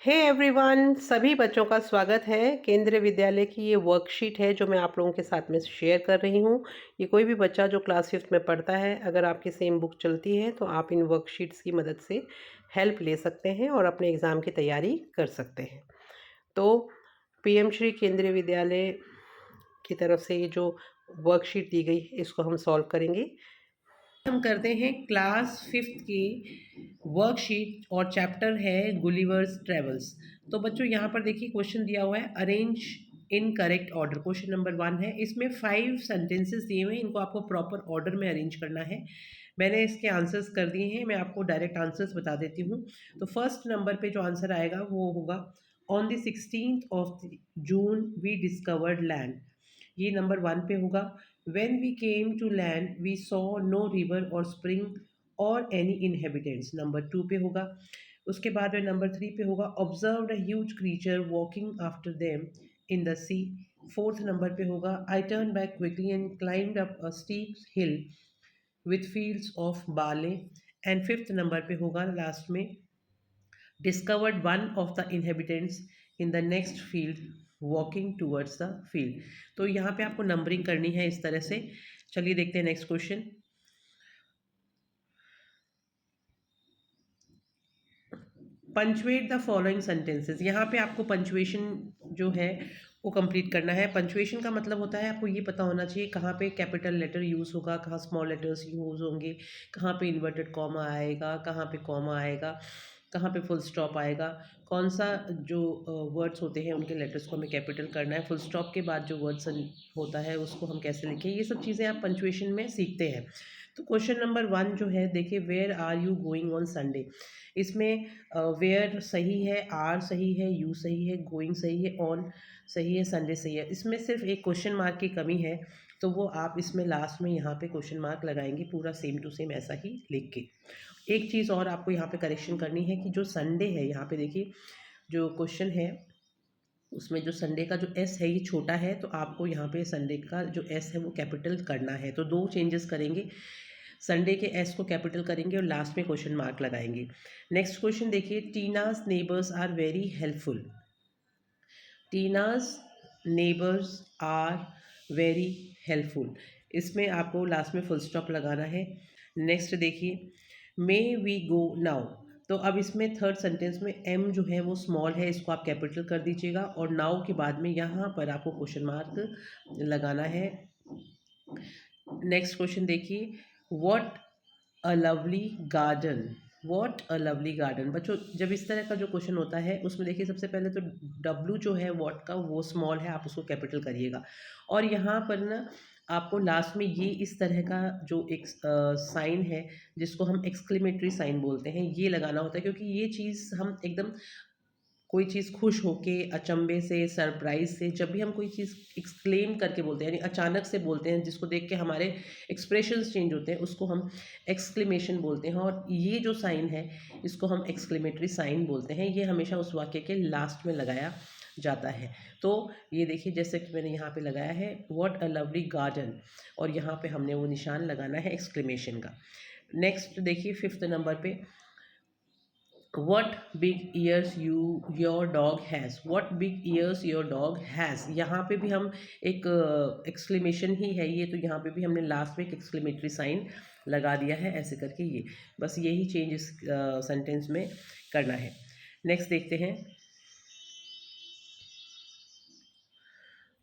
Hey everyone, सभी बच्चों का स्वागत है। केंद्रीय विद्यालय की ये वर्कशीट है जो मैं आप लोगों के साथ में शेयर कर रही हूँ। ये कोई भी बच्चा जो क्लास फिफ्थ में पढ़ता है, अगर आपकी सेम बुक चलती है तो आप इन वर्कशीट्स की मदद से हेल्प ले सकते हैं और अपने एग्ज़ाम की तैयारी कर सकते हैं। तो पीएम श्री केंद्रीय विद्यालय की तरफ से ये जो वर्कशीट दी गई है, इसको हम सॉल्व करेंगे। हम करते हैं क्लास फिफ्थ की वर्कशीट और चैप्टर है गुलिवर्स ट्रेवल्स। तो बच्चों यहाँ पर देखिए क्वेश्चन दिया हुआ है, arrange in correct order. Question number 1 है, इसमें 5 सेंटेंसेस दिए हुए हैं, इनको आपको प्रॉपर ऑर्डर में अरेंज करना है। मैंने इसके आंसर्स कर दिए हैं, मैं आपको डायरेक्ट आंसर्स बता देती हूँ। तो फर्स्ट नंबर पे जो आंसर आएगा वो होगा, on the 16th of June we discovered land. ये नंबर 1 पे होगा। When we came to land, we saw no river or spring or any inhabitants. Number 2 पे होगा। उसके बाद में नंबर 3 पे होगा, observed a huge creature walking after them in the sea. Fourth number पे होगा, I turned back quickly and climbed up a steep hill with fields of barley. And fifth number पे होगा लास्ट में, discovered one of the inhabitants in the next field walking towards the field. तो यहाँ पे आपको numbering करनी है इस तरह से। चलिए देखते हैं next question. Punctuate the following sentences. यहाँ पे आपको पंचुएशन जो है वो कंप्लीट करना है। पंचुएशन का मतलब होता है, आपको ये पता होना चाहिए कहाँ पे कैपिटल लेटर यूज़ होगा, कहाँ स्मॉल लेटर्स यूज़ होंगे, कहाँ पे इन्वर्टेड कॉमा आएगा, कहाँ पे कॉमा आएगा, कहाँ पे फुल स्टॉप आएगा, कौन सा जो वर्ड्स होते हैं उनके लेटर्स को हमें कैपिटल करना है, फुल स्टॉप के बाद जो वर्ड्स होता है उसको हम कैसे लिखें, ये सब चीज़ें आप पंचुएशन में सीखते हैं। तो क्वेश्चन नंबर 1 जो है, देखिए, where are you going on Sunday. इसमें वेयर सही है, आर सही है, यू सही है, गोइंग सही है, ऑन सही है, संडे सही है। इसमें सिर्फ एक क्वेश्चन मार्क की कमी है, तो वो आप इसमें लास्ट में यहाँ पे क्वेश्चन मार्क लगाएंगे, पूरा सेम टू सेम ऐसा ही लिख के। एक चीज़ और आपको यहाँ पे करेक्शन करनी है कि जो संडे है, यहाँ पे देखिए जो क्वेश्चन है उसमें जो संडे का जो एस है ये छोटा है, तो आपको यहाँ पे संडे का जो एस है वो कैपिटल करना है। तो दो चेंजेस करेंगे, संडे के एस को कैपिटल करेंगे और लास्ट में क्वेश्चन मार्क लगाएंगे। नेक्स्ट क्वेश्चन देखिए, Tina's neighbours are very helpful. Tina's neighbours are very helpful, इसमें आपको लास्ट में फुल स्टॉप लगाना है। नेक्स्ट देखिए, मे वी गो नाउ। तो अब इसमें थर्ड सेंटेंस में एम जो है वो स्मॉल है, इसको आप कैपिटल कर दीजिएगा और नाउ के बाद में यहाँ पर आपको क्वेश्चन मार्क लगाना है। नेक्स्ट क्वेश्चन देखिए, what a lovely garden. What a lovely garden. बच्चों जब इस तरह का जो क्वेश्चन होता है उसमें देखिए सबसे पहले तो डब्लू जो है व्हाट का वो स्मॉल है, आप उसको कैपिटल करिएगा। और यहाँ पर ना आपको लास्ट में ये इस तरह का जो एक साइन है जिसको हम एक्सक्लेमेटरी साइन बोलते हैं, ये लगाना होता है, क्योंकि ये चीज़ हम एकदम कोई चीज़ खुश होके, अचंभे से, सरप्राइज से, जब भी हम कोई चीज़ एक्सक्लेम करके बोलते हैं, यानी अचानक से बोलते हैं, जिसको देख के हमारे एक्सप्रेशंस चेंज होते हैं, उसको हम एक्सक्लेमेशन बोलते हैं। और ये जो साइन है इसको हम एक्सक्लेमेटरी साइन बोलते हैं। ये हमेशा उस वाक्य के लास्ट में लगाया जाता है। तो ये देखिए, जैसे कि मैंने यहाँ पे लगाया है व्हाट अ लवली गार्डन, और यहाँ पे हमने वो निशान लगाना है एक्सक्लेमेशन का। नेक्स्ट देखिए फिफ्थ नंबर पे, What big ears your dog has. What big ears your dog has. यहाँ पे भी हम एक एक्सक्लेमेशन ही है ये, तो यहाँ पे भी हमने लास्ट में एक एक्सक्लेमेटरी साइन लगा दिया है ऐसे करके। ये बस यही चेंज इस सेंटेंस में करना है। नेक्स्ट देखते हैं,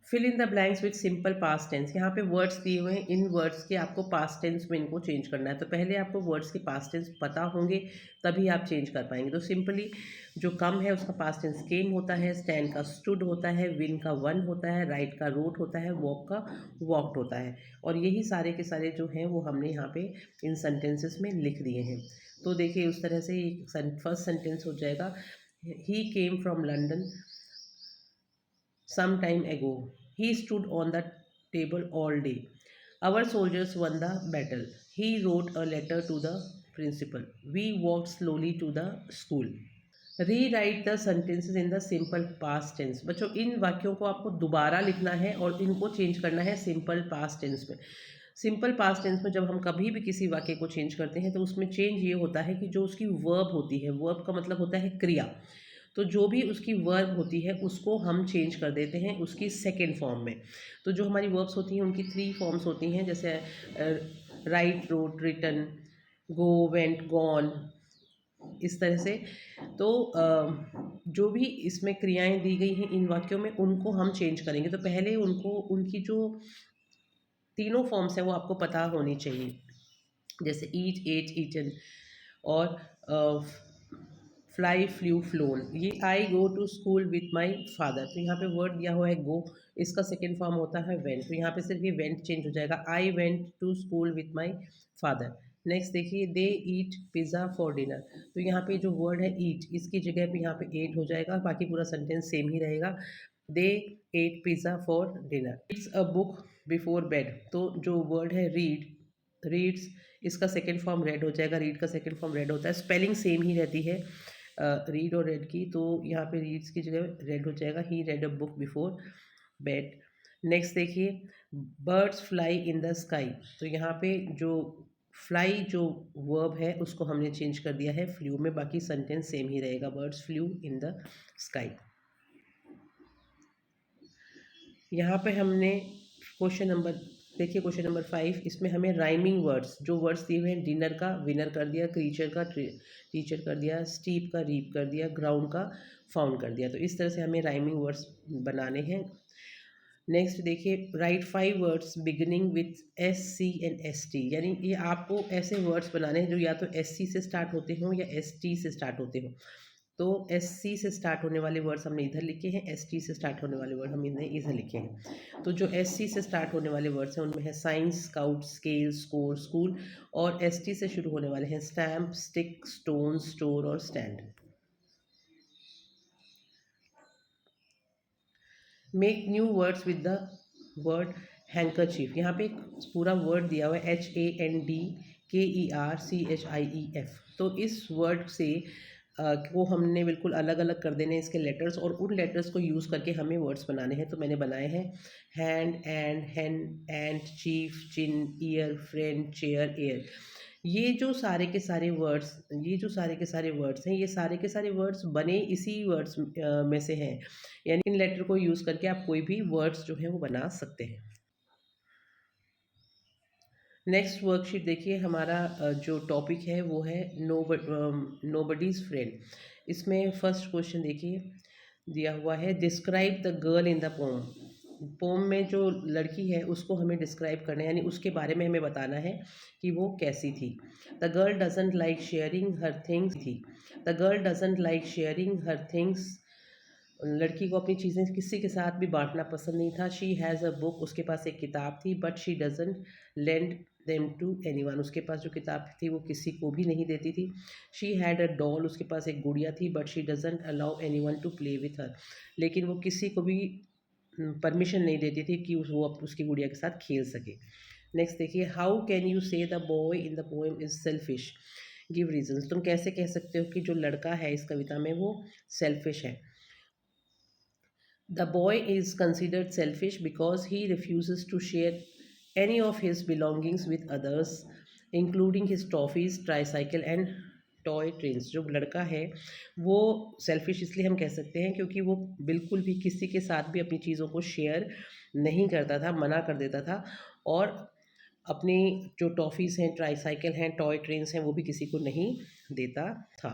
fill in the blanks with simple past tense. यहाँ पे वर्ड्स दिए हुए हैं, इन वर्ड्स के आपको पास्ट टेंस में इनको चेंज करना है। तो पहले आपको वर्ड्स के पास्ट टेंस पता होंगे तभी आप चेंज कर पाएंगे। तो सिंपली जो कम है उसका पास्ट टेंस केम होता है, स्टैंड का स्टूड होता है, विन का वन होता है, राइट का रोट होता है, वॉक का वॉकड होता है। और यही सारे के सारे जो हैं वो हमने यहाँ पे इन सेंटेंसेस में लिख दिए हैं। तो देखिए उस तरह से फर्स्ट सेंटेंस हो जाएगा, he came from London some time ago. He stood on the table all day. Our soldiers won the battle. He wrote a letter to the principal. We walked slowly to the school. Rewrite the sentences in the simple past tense. बच्चों इन वाक्यों को आपको दोबारा लिखना है और इनको चेंज करना है सिंपल पास्ट टेंस में। सिंपल पास्ट टेंस में जब हम कभी भी किसी वाक्य को चेंज करते हैं तो उसमें चेंज ये होता है कि जो उसकी वर्ब होती है, वर्ब का मतलब होता है क्रिया, तो जो भी उसकी वर्ब होती है उसको हम चेंज कर देते हैं उसकी सेकेंड फॉर्म में। तो जो हमारी वर्ब्स होती हैं उनकी 3 फॉर्म्स होती हैं, जैसे राइट, रोट, रिटन, गो, वेंट, गॉन, इस तरह से। तो जो भी इसमें क्रियाएं दी गई हैं इन वाक्यों में उनको हम चेंज करेंगे। तो पहले उनको उनकी जो तीनों फॉर्म्स हैं वो आपको पता होनी चाहिए, जैसे ईट, एट, ईटन, और फ्लाई, फ्लू, फ्लोन। ये I go to school with my father, तो यहाँ पे वर्ड दिया हुआ है गो, इसका सेकेंड फॉर्म होता है वेंट, तो यहाँ पे सिर्फ ये वेंट चेंज हो जाएगा, I went to school with my father. Next देखिए, they eat pizza for dinner, तो यहाँ पे जो वर्ड है ईट, इसकी जगह पे यहाँ पे एट हो जाएगा, बाकी पूरा सेंटेंस सेम ही रहेगा। They ate pizza for dinner. It's a book before bed, तो जो वर्ड है रीड, रीड्स, इसका सेकेंड फॉर्म रेड हो जाएगा, रीड का सेकेंड फॉर्म रेड होता है, स्पेलिंग सेम ही रहती है रीड और रेड की, तो यहाँ पे रीड्स की जगह रेड हो जाएगा, he read a book before bed. Next देखिए, birds fly in the sky, तो यहाँ पे जो फ्लाई जो वर्ब है उसको हमने चेंज कर दिया है फ्लू में, बाकी सेंटेंस सेम ही रहेगा, birds flu in the sky. यहाँ पे हमने क्वेश्चन नंबर देखिए, क्वेश्चन नंबर 5, इसमें हमें राइमिंग वर्ड्स, जो वर्ड्स दिए हुए हैं, डिनर का विनर कर दिया, क्रीचर का टीचर कर दिया, स्टीप का रीप कर दिया, ग्राउंड का फाउंड कर दिया, तो इस तरह से हमें राइमिंग वर्ड्स बनाने हैं। नेक्स्ट देखिए, write 5 words beginning with S, C and S T, यानी ये आपको ऐसे वर्ड्स बनाने हैं जो या तो एस सी से स्टार्ट होते हों या एस टी से स्टार्ट होते हों। तो एस सी से स्टार्ट होने वाले वर्ड्स हमने इधर लिखे हैं, एस टी से स्टार्ट होने वाले वर्ड हमने इधर लिखे हैं। तो जो एस सी से स्टार्ट होने वाले वर्ड्स हैं उनमें है science, scout, scale, score, school, और एस टी से शुरू होने वाले हैं स्टैम्प, स्टिक, स्टोन, स्टोर और stand. Make new words with the word handkerchief, यहाँ पे एक पूरा वर्ड दिया हुआ है HANDKERCHIEF, तो इस वर्ड से को हमने बिल्कुल अलग अलग कर देने इसके लेटर्स, और उन लेटर्स को यूज़ करके हमें वर्ड्स बनाने हैं। तो मैंने बनाए हैं hand, and, hen, and, chief, chin, ear, friend, chair, air. ये जो सारे के सारे वर्ड्स, हैं, ये सारे के सारे वर्ड्स बने इसी वर्ड्स में से हैं, यानी इन लेटर को यूज़ करके आप कोई भी वर्ड्स जो है वो बना सकते हैं। नेक्स्ट वर्कशीट देखिए, हमारा जो टॉपिक है वो है नोबडीज़ फ्रेंड। इसमें फर्स्ट क्वेश्चन देखिए दिया हुआ है, describe the girl in the poem. Poem में जो लड़की है उसको हमें डिस्क्राइब करना है, यानी उसके बारे में हमें बताना है कि वो कैसी थी। The girl doesn't like sharing her things थी, the girl doesn't like sharing her things, लड़की को अपनी चीज़ें किसी के साथ भी बांटना पसंद नहीं था। शी हैज़ अ बुक, उसके पास एक किताब थी, but she doesn't lend them to anyone, उसके पास जो किताब थी वो किसी को भी नहीं देती थी। शी हैड अ डॉल, उसके पास एक गुड़िया थी, but she doesn't allow anyone to play with her, लेकिन वो किसी को भी परमिशन नहीं देती थी कि वो उसकी गुड़िया के साथ खेल सके। नेक्स्ट देखिए, हाउ कैन यू से the boy in the poem is selfish, give reasons, तुम कैसे कह सकते हो कि जो लड़का है इस कविता में वो सेल्फिश है। The boy is considered selfish because he refuses to share any of his belongings with others, including his toffees, tricycle and toy trains. जो लड़का है वो सेल्फिश इसलिए हम कह सकते हैं क्योंकि वो बिल्कुल भी किसी के साथ भी अपनी चीज़ों को शेयर नहीं करता था, मना कर देता था, और अपनी जो टॉफ़ीज़ हैं, ट्राईसाइकिल हैं, टॉय ट्रेन्स हैं, वो भी किसी को नहीं देता था।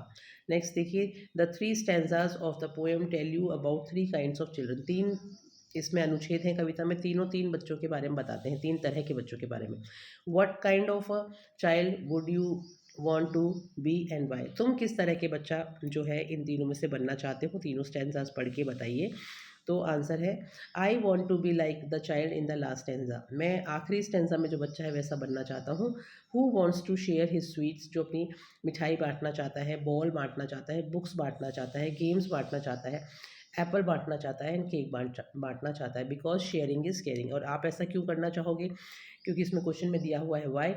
नेक्स्ट देखिए, the 3 stanzas of the poem tell you about 3 kinds of children. 3 इसमें अनुच्छेद हैं कविता में, तीनों 3 बच्चों के बारे में बताते हैं, 3 तरह के बच्चों के बारे में। What kind of a child would you want to be and why, तुम किस तरह के बच्चा जो है इन तीनों में से बनना चाहते हो, तीनों स्टैंजाज पढ़ के बताइए। तो आंसर है, I want to be like the child in the last stanza, मैं आखिरी स्टैंजा में जो बच्चा है वैसा बनना चाहता हूँ। Who wants to share his sweets, जो अपनी मिठाई बांटना चाहता है, बॉल बांटना चाहता है, बुक्स बांटना चाहता है, गेम्स बांटना चाहता है, एप्पल बांटना चाहता है, एंड केक बांटना चाहता है, बिकॉज शेयरिंग इज़ केयरिंग। और आप ऐसा क्यों करना चाहोगे, क्योंकि इसमें क्वेश्चन में दिया हुआ है वाई,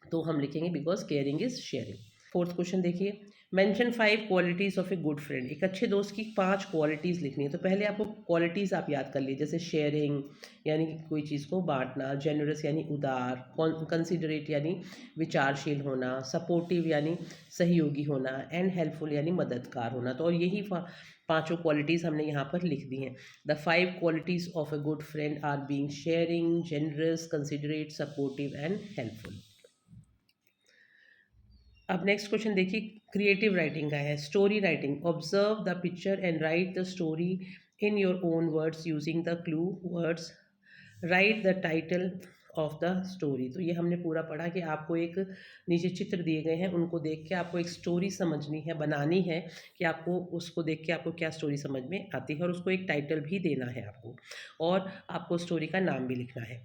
तो हम लिखेंगे because caring is sharing. Fourth question देखिए, mention 5 qualities of a good friend. एक अच्छे दोस्त की 5 क्वालिटीज़ लिखनी है। तो पहले आपको क्वालिटीज़ आप याद कर लीजिए, जैसे शेयरिंग यानी कि कोई चीज़ को बांटना, जेनरस यानी उदार, कंसिडरेट यानी विचारशील होना, सपोर्टिव यानी सहयोगी होना, एंड हेल्पफुल यानी मददगार होना। तो और यही पांचों क्वालिटीज़ हमने यहाँ पर लिख दी हैं। The 5 qualities of a good friend are being sharing, generous, considerate, supportive and helpful. अब नेक्स्ट क्वेश्चन देखिए, क्रिएटिव राइटिंग का है। Story writing, observe the picture and write the story in your own words using the clue words, write the title of the story. तो ये हमने पूरा पढ़ा कि आपको एक नीचे चित्र दिए गए हैं, उनको देख के आपको एक स्टोरी समझनी है, बनानी है कि आपको उसको देख के आपको क्या स्टोरी समझ में आती है, और उसको एक टाइटल भी देना है आपको, और आपको स्टोरी का नाम भी लिखना है।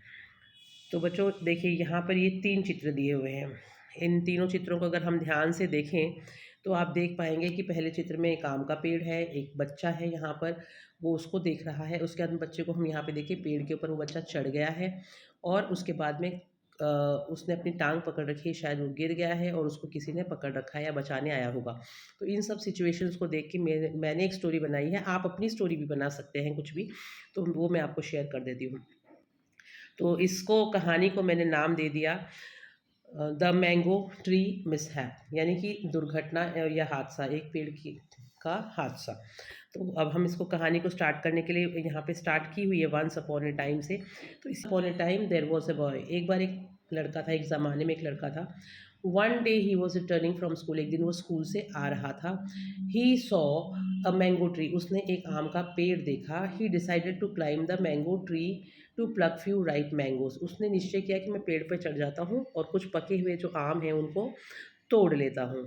तो बच्चों देखिए, यहाँ पर ये 3 चित्र दिए हुए हैं। इन तीनों चित्रों को अगर हम ध्यान से देखें तो आप देख पाएंगे कि पहले चित्र में एक आम का पेड़ है, एक बच्चा है यहाँ पर, वो उसको देख रहा है। उसके बाद बच्चे को हम यहाँ पे देखिए, पेड़ के ऊपर वो बच्चा चढ़ गया है, और उसके बाद में उसने अपनी टांग पकड़ रखी है, शायद वो गिर गया है और उसको किसी ने पकड़ रखा है या बचाने आया होगा। तो इन सब सिचुएशंस को देख के मैंने एक स्टोरी बनाई है। आप अपनी स्टोरी भी बना सकते हैं कुछ भी, तो वो मैं आपको शेयर कर देती हूँ। तो इसको, कहानी को मैंने नाम दे दिया द मैंगो ट्री मिसहैप, यानी कि दुर्घटना या हादसा, एक पेड़ की का हादसा। तो अब हम इसको, कहानी को स्टार्ट करने के लिए यहाँ पे स्टार्ट की हुई है वंस अपॉन ए टाइम से। तो इस upon a time there was a boy, एक बार एक लड़का था, एक ज़माने में एक लड़का था। One day he was returning from school, एक दिन वो स्कूल से आ रहा था। He saw a mango tree, उसने एक आम का पेड़ देखा। He decided to climb the mango tree to pluck few right mangoes, उसने निश्चय किया कि मैं पेड़ पर चढ़ जाता हूँ और कुछ पके हुए जो आम हैं उनको तोड़ लेता हूँ।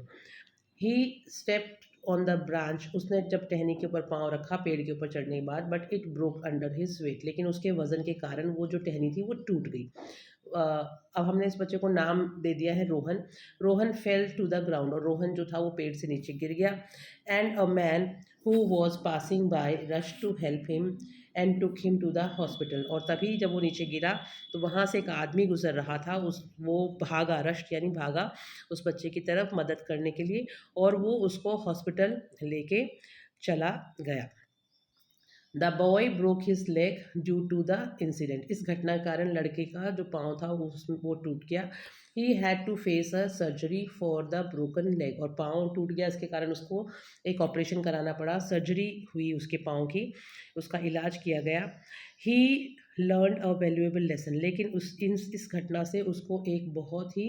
ही स्टेप ऑन द ब्रांच, उसने जब टहनी के ऊपर पाँव रखा पेड़ के ऊपर चढ़ने के बाद, but it broke under his weight, लेकिन उसके वजन के कारण वो जो टहनी थी वो टूट गई। अब हमने इस बच्चे को नाम दे दिया है Rohan. Rohan fell to the ground, और रोहन जो था वो पेड़ से नीचे गिर गया। And a man who was passing by rush to help him and took him to the hospital, और तभी जब वो नीचे गिरा तो वहाँ से एक आदमी गुजर रहा था, वो भागा, रश यानी भागा उस बच्चे की तरफ मदद करने के लिए, और वो उसको हॉस्पिटल लेके चला गया। The boy broke his leg due to the incident, इस घटना के कारण लड़के का जो पाँव था वो टूट गया। He had to face a surgery for the broken leg, और पाँव टूट गया इसके कारण उसको एक ऑपरेशन कराना पड़ा, सर्जरी हुई उसके पाँव की, उसका इलाज किया गया। ही लर्न अ वैल्यूएबल लेसन, लेकिन इस घटना से उसको एक बहुत ही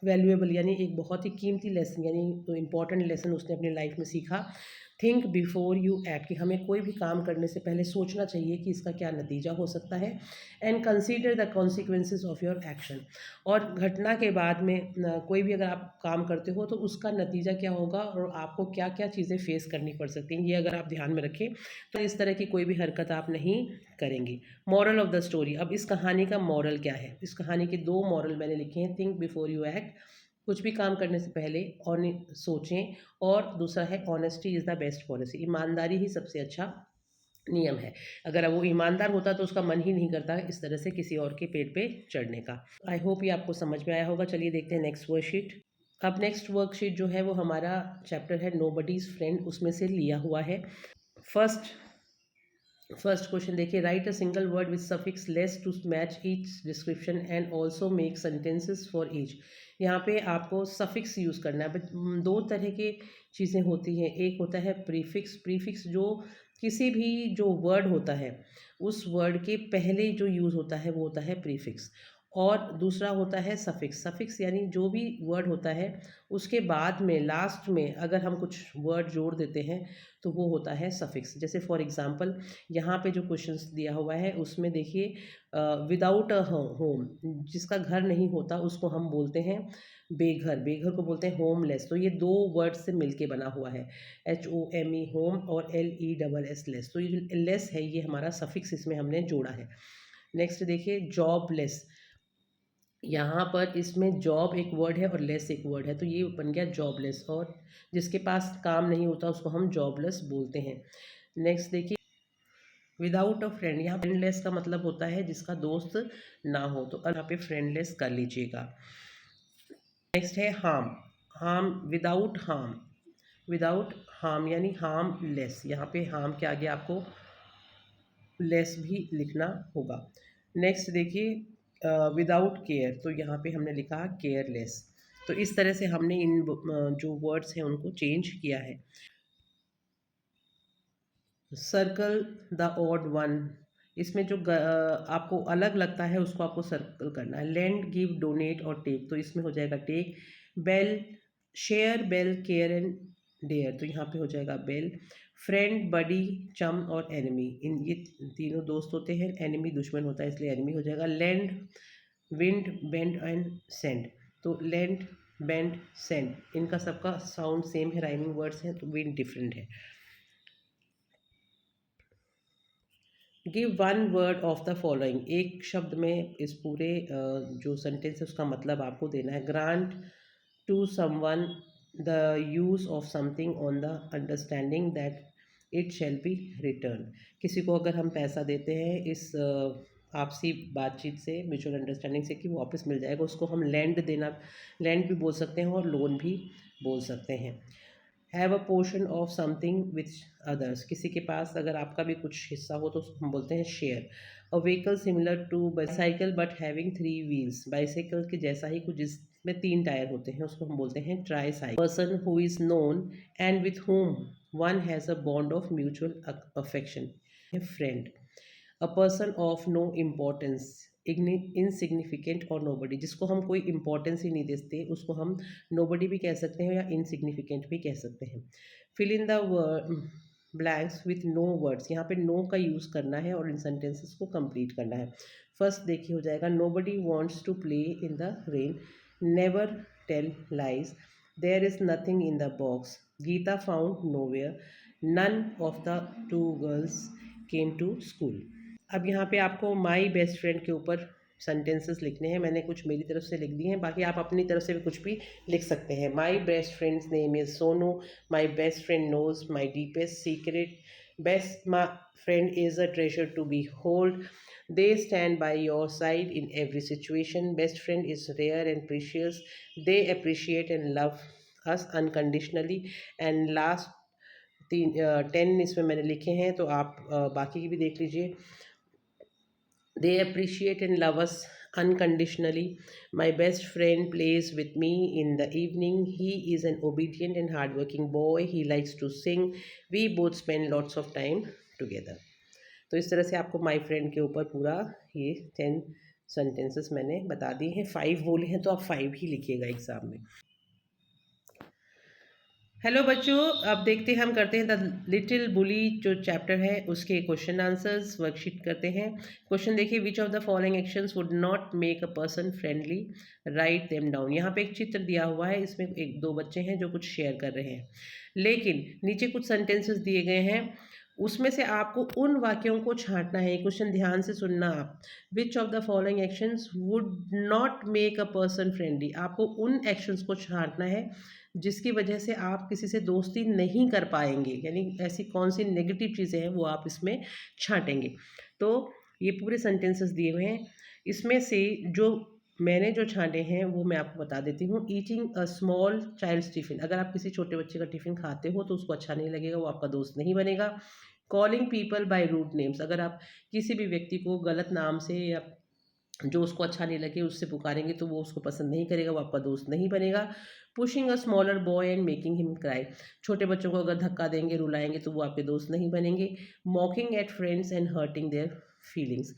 वैल्यूएबल यानी एक बहुत ही कीमती लेसन, यानी इम्पॉर्टेंट लेसन उसने अपनी लाइफ में सीखा। थिंक बिफोर यू एक्ट, कि हमें कोई भी काम करने से पहले सोचना चाहिए कि इसका क्या नतीजा हो सकता है। And consider the consequences of your action, और घटना के बाद में कोई भी अगर आप काम करते हो तो उसका नतीजा क्या होगा और आपको क्या क्या चीज़ें फेस करनी पड़ सकती हैं, ये अगर आप ध्यान में रखें तो इस तरह की कोई भी हरकत आप नहीं करेंगे। मॉरल ऑफ द स्टोरी, अब इस कहानी का मॉरल क्या है? इस कहानी के 2 मॉरल मैंने लिखे हैं। थिंक बिफोर यू एक्ट, कुछ भी काम करने से पहले और सोचें, और दूसरा है honesty is the best policy, ईमानदारी ही सबसे अच्छा नियम है। अगर वो ईमानदार होता तो उसका मन ही नहीं करता इस तरह से किसी और के पेट पे चढ़ने का। आई होप ये आपको समझ में आया होगा। चलिए देखते हैं नेक्स्ट वर्कशीट। अब नेक्स्ट वर्कशीट जो है वो हमारा चैप्टर है नोबडीज़ फ्रेंड, उसमें से लिया हुआ है। फर्स्ट क्वेश्चन देखिए, write a single word with suffix less to match each description and also make sentences for each. यहाँ पे आपको सफिक्स यूज़ करना है। बट 2 तरह की चीज़ें होती हैं, एक होता है प्रीफिक्स। प्रीफिक्स जो किसी भी जो वर्ड होता है उस वर्ड के पहले जो यूज़ होता है वो होता है प्रीफिक्स, और दूसरा होता है सफिक्स। सफिक्स यानी जो भी वर्ड होता है उसके बाद में लास्ट में अगर हम कुछ वर्ड जोड़ देते हैं तो वो होता है सफिक्स। जैसे फॉर एग्जांपल यहाँ पे जो क्वेश्चंस दिया हुआ है उसमें देखिए, विदाउट अ होम, जिसका घर नहीं होता उसको हम बोलते हैं बेघर, बेघर को बोलते हैं होमलेस। तो ये 2 वर्ड से मिलके बना हुआ है, HOME होम और LESS लेस। तो ये जो लेस है ये हमारा सफिक्स इसमें हमने जोड़ा है। नेक्स्ट देखिए, जॉबलेस। यहाँ पर इसमें जॉब एक वर्ड है और लेस एक वर्ड है, तो ये बन गया जॉबलेस, और जिसके पास काम नहीं होता उसको हम जॉबलेस बोलते हैं। नेक्स्ट देखिए, विदाउट अ फ्रेंड, यहाँ फ्रेंडलेस का मतलब होता है जिसका दोस्त ना हो, तो यहाँ पे फ्रेंडलेस कर लीजिएगा। नेक्स्ट है harm. Harm without harm, without harm यानी हार्म लेस, यहाँ पे हार्म के आगे आपको लेस भी लिखना होगा। नेक्स्ट देखिए विदाउट केयर, तो यहाँ पे हमने लिखा केयरलेस। तो इस तरह से हमने इन जो वर्ड्स हैं उनको चेंज किया है। सर्कल द ऑड वन, इसमें जो आपको अलग लगता है उसको आपको सर्कल करना है। लेंड, गिव, डोनेट और टेक, तो इसमें हो जाएगा take. Bell, share, bell, care and dare, तो यहाँ पे हो जाएगा बेल। फ्रेंड, बडी, चम और एनिमी, इन ये तीनों दोस्त होते हैं, एनिमी दुश्मन होता है इसलिए एनिमी हो जाएगा। Land, wind, bend and send, तो लैंड, बेंड, सेंड, इनका सबका साउंड सेम है, राइमिंग वर्ड्स हैं, तो विंड डिफरेंट है। Give one word of the following, एक शब्द में इस पूरे जो सेंटेंस है उसका मतलब आपको देना है। Grant to someone the use of something on the understanding that it shall be return, किसी को अगर हम पैसा देते हैं इस आपसी बातचीत से, म्यूचुअल अंडरस्टैंडिंग से कि वो वापस मिल जाएगा, उसको हम लैंड देना, लैंड भी बोल सकते हैं और लोन भी बोल सकते हैं। Have a portion of something which others, किसी के पास अगर आपका भी कुछ हिस्सा हो तो उसको हम बोलते हैं share. A vehicle similar to bicycle but having 3 wheels, bicycle के जैसा ही कुछ जिसमें 3 टायर होते हैं उसको हम बोलते हैं tricycle. Person who is known and with whom one has a bond of mutual affection, friend. A person of no importance, insignificant और नोबडी, जिसको हम कोई इंपॉर्टेंस ही नहीं देते उसको हम नोबडी भी कह सकते हैं या इनसिग्निफिकेंट भी कह सकते हैं। Fill in the blanks with no words, यहाँ पे नो का यूज़ करना है और इन सेंटेंसेस को कंप्लीट करना है। फर्स्ट देखिए हो जाएगा nobody wants to play in the rain, never tell lies, there is nothing in the box, Geeta found nowhere, none of the two girls came to school. अब यहाँ पे आपको माई बेस्ट फ्रेंड के ऊपर सेंटेंसेस लिखने हैं, मैंने कुछ मेरी तरफ से लिख दिए हैं, बाकी आप अपनी तरफ से भी कुछ भी लिख सकते हैं। My best friend's name is Sonu, my best friend knows my deepest secret, best my friend is a treasure to be hold, they stand by your side in every situation, best friend is rare and precious, they appreciate and love us unconditionally, and last 10 इसमें मैंने लिखे हैं तो आप बाकी की भी देख लीजिए। They appreciate and love us unconditionally. My best friend plays with me in the evening. He is an obedient and hardworking boy. He likes to sing. We both spend lots of time together. तो इस तरह से आपको my friend के ऊपर पूरा ये 10 sentences मैंने बता दिए हैं। 5 बोले हैं तो आप 5 ही लिखिएगा एग्ज़ाम में। हेलो बच्चों, अब देखते हैं, हम करते हैं द लिटिल बुली जो चैप्टर है उसके क्वेश्चन आंसर्स वर्कशीट करते हैं। क्वेश्चन देखिए, which of the following actions would not make a person friendly, write them down. यहाँ पे एक चित्र दिया हुआ है, इसमें एक दो बच्चे हैं जो कुछ शेयर कर रहे हैं, लेकिन नीचे कुछ सेंटेंसेस दिए गए हैं, उसमें से आपको उन वाक्यों को छांटना है। क्वेश्चन ध्यान से सुनना आप। Which of the following actions would not make a person friendly, आपको उन एक्शंस को छांटना है जिसकी वजह से आप किसी से दोस्ती नहीं कर पाएंगे, यानी ऐसी कौन सी नेगेटिव चीज़ें हैं वो आप इसमें छांटेंगे। तो ये पूरे सेंटेंसेस दिए हुए हैं, इसमें से जो मैंने जो छांटे हैं वो मैं आपको बता देती हूँ। Eating a small child's tiffin, अगर आप किसी छोटे बच्चे का टिफ़िन खाते हो तो उसको अच्छा नहीं लगेगा, वो आपका दोस्त नहीं बनेगा। Calling people by rude names, अगर आप किसी भी व्यक्ति को गलत नाम से या जो उसको अच्छा नहीं लगे उससे पुकारेंगे तो वो उसको पसंद नहीं करेगा, वो आपका दोस्त नहीं बनेगा। Pushing a smaller boy and making him cry, छोटे बच्चों को अगर धक्का देंगे, रुलाएंगे तो वो आपके दोस्त नहीं बनेंगे। Mocking at friends and hurting their feelings,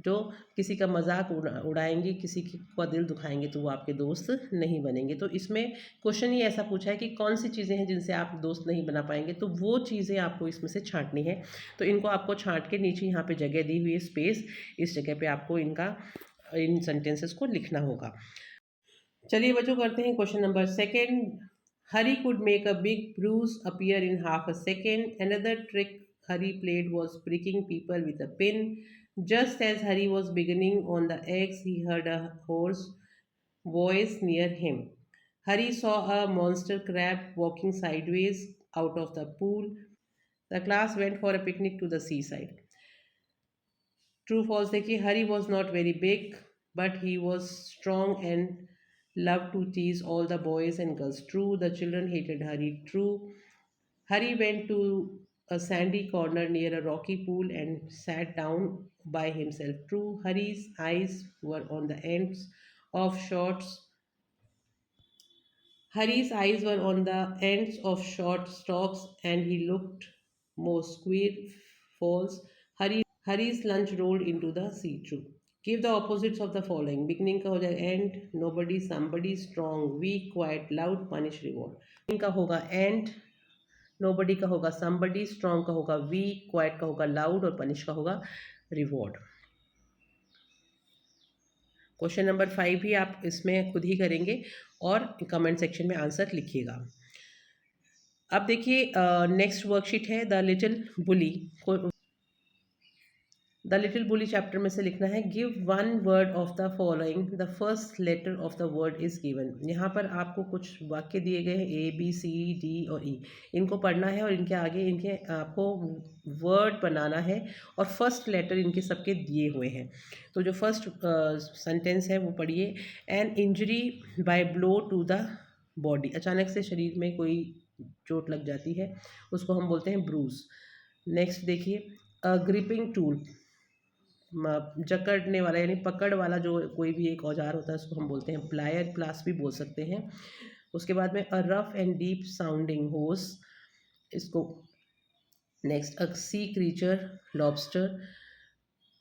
जो किसी का मजाक उड़ाएंगे, किसी का दिल दुखाएंगे तो वो आपके दोस्त नहीं बनेंगे। तो इसमें क्वेश्चन ही ऐसा पूछा है कि कौन सी चीज़ें हैं जिनसे आप दोस्त नहीं बना पाएंगे, तो वो चीज़ें आपको इसमें से छांटनी है। तो इनको आपको छांट के नीचे यहाँ पे जगह दी हुई है स्पेस, इस जगह पे आपको इन सेंटेंसेस को लिखना होगा। चलिए बच्चों करते हैं question number second. Hari could make a big bruise appear in half a second, another trick Hari played was pricking people with a pin. Just as Hari was beginning on the eggs, he heard a hoarse voice near him. Hari saw a monster crab walking sideways out of the pool. The class went for a picnic to the seaside. True false देखिए, Hari was not very big but he was strong and loved to tease all the boys and girls. True, the children hated Hari. True, Hari went to a sandy corner near a rocky pool and sat down by himself. True, Hari's eyes were on the ends of shorts. Hari's eyes were on the ends of short stalks and he looked more square. False. Hari's lunch rolled into the sea. True. Give the opposites of the following. Beginning का हो जाएगा end, nobody, somebody, strong, weak, quiet, loud, punish, reward. Beginning का होगा end, nobody का होगा somebody, strong का होगा weak, quiet का होगा loud और punish का होगा reward. क्वेश्चन नंबर 5 भी आप इसमें खुद ही करेंगे और कमेंट सेक्शन में आंसर लिखिएगा. अब देखिए नेक्स्ट वर्कशीट है the little bully. The little bully chapter में से लिखना है give one word of the following the first letter of the word is given. यहाँ पर आपको कुछ वाक्य दिए गए हैं ए बी सी डी और ई. इनको पढ़ना है और इनके आगे इनके आपको वर्ड बनाना है और फर्स्ट लेटर इनके सबके दिए हुए हैं. तो जो फर्स्ट सेंटेंस है वो पढ़िए. An injury by blow to the body. अचानक से शरीर में कोई चोट लग जाती है उसको हम बोलते हैं ब्रूज. नेक्स्ट देखिए अ ग्रिपिंग टूल. जकड़ने वाला यानी पकड़ वाला जो कोई भी एक औजार होता है उसको हम बोलते हैं प्लायर. प्लास भी बोल सकते हैं. उसके बाद में a rough and deep sounding होस इसको. नेक्स्ट अ सी क्रीचर लॉबस्टर.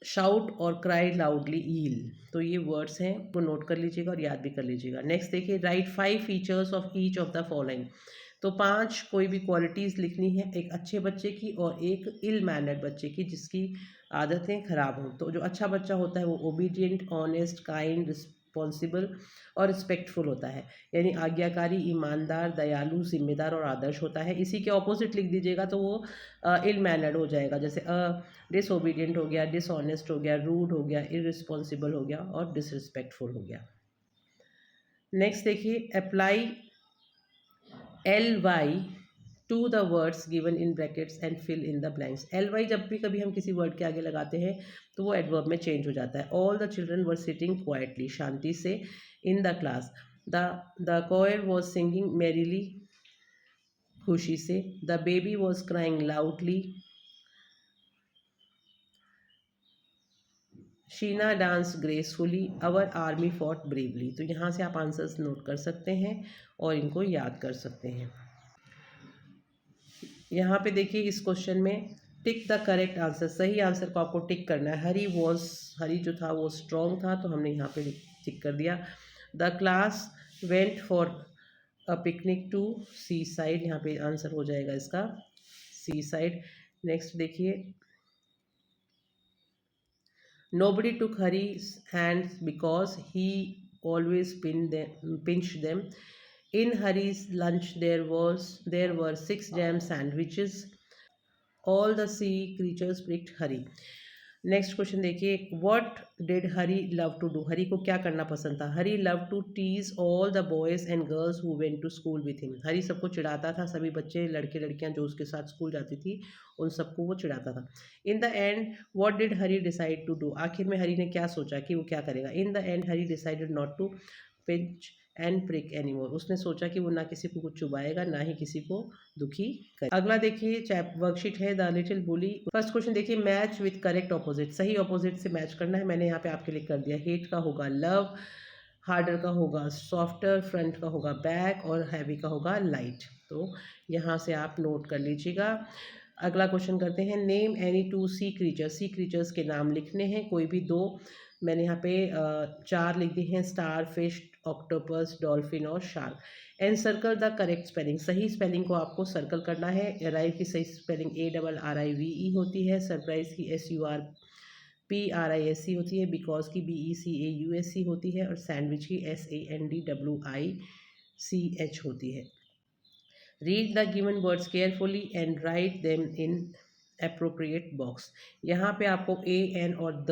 शाउट और क्राई लाउडली ईल. तो ये वर्ड्स हैं वो नोट कर लीजिएगा और याद भी कर लीजिएगा. नेक्स्ट देखिए write 5 features of each of the following. तो 5 कोई भी क्वालिटीज़ लिखनी है एक अच्छे बच्चे की और एक इल मैनर्ड बच्चे की जिसकी आदतें खराब हों. तो जो अच्छा बच्चा होता है वो ओबीडियंट, ऑनेस्ट, काइंड, रिस्पॉन्सिबल और रिस्पेक्टफुल होता है. यानी आज्ञाकारी, ईमानदार, दयालु, जिम्मेदार और आदर्श होता है. इसी के ऑपोजिट लिख दीजिएगा तो वो इल मैनर्ड हो जाएगा. जैसे डिसओबीडियंट हो गया, डिसऑनेस्ट हो गया, रूड हो गया, इररिस्पॉन्सिबल हो गया और डिसरिस्पेक्टफुल हो गया. नेक्स्ट देखिए apply ly to the words given in brackets and fill in the blanks. ly जब भी कभी हम किसी वर्ड के आगे लगाते हैं तो वो एडवर्ब में चेंज हो जाता है. All the children were sitting quietly शांति से in the class. The choir was singing merrily खुशी से. The baby was crying loudly. Sheena dance gracefully. Our army fought bravely. तो यहाँ से आप आंसर्स नोट कर सकते हैं और इनको याद कर सकते हैं. यहाँ पे देखिए इस क्वेश्चन में टिक द करेक्ट आंसर. सही आंसर को आपको टिक करना है. हरी जो था वो स्ट्रॉन्ग था तो हमने यहाँ पे टिक कर दिया. The class went for a picnic to seaside. यहाँ पे आंसर हो जाएगा इसका सी साइड. नेक्स्ट देखिए nobody took Hari's hands because he always pinch them. In Hari's lunch there were 6 jam sandwiches. All the sea creatures pricked Hari. Next question देखिए what did Hari love to do. Hari को क्या करना पसंद था. Hari love to tease all the boys and girls who went to school with him. Hari सबको चिढ़ाता था. सभी बच्चे लड़के लड़कियां जो उसके साथ स्कूल जाती थी उन सबको वो चिढ़ाता था. In the end what did Hari decide to do. आखिर में हरी ने क्या सोचा कि वो क्या करेगा. इन the and Hari decided not to pinch and prick anymore. उसने सोचा कि वो ना किसी को कुछ चुभाएगा ना ही किसी को दुखी करेगा. अगला देखिए वर्कशीट है the little bully. First question देखिए मैच विथ करेक्ट ऑपोजिट. सही ऑपोजिट से मैच करना है. मैंने यहाँ पे आपके लिए कर दिया. हेट का होगा लव, हार्डर का होगा सॉफ्टर, फ्रंट का होगा बैक और हैवी का होगा लाइट. तो यहाँ से आप नोट कर लीजिएगा. अगला क्वेश्चन करते हैं name any 2 sea creatures. Sea creatures के नाम लिखने हैं कोई भी 2. मैंने यहाँ पे 4 लिख दिए हैं स्टार फिश, ऑक्टोपस, डॉल्फिन और shark. And circle the correct spelling. सही स्पेलिंग को आपको सर्कल करना है. अराइव की सही स्पेलिंग ARRIVE होती है. सरप्राइज की SURPRISE होती है. बिकॉज की BECAUSE होती है और सैंडविच की SANDWICH होती है. Read the given words carefully and write them in appropriate box. यहाँ पे आपको AN और द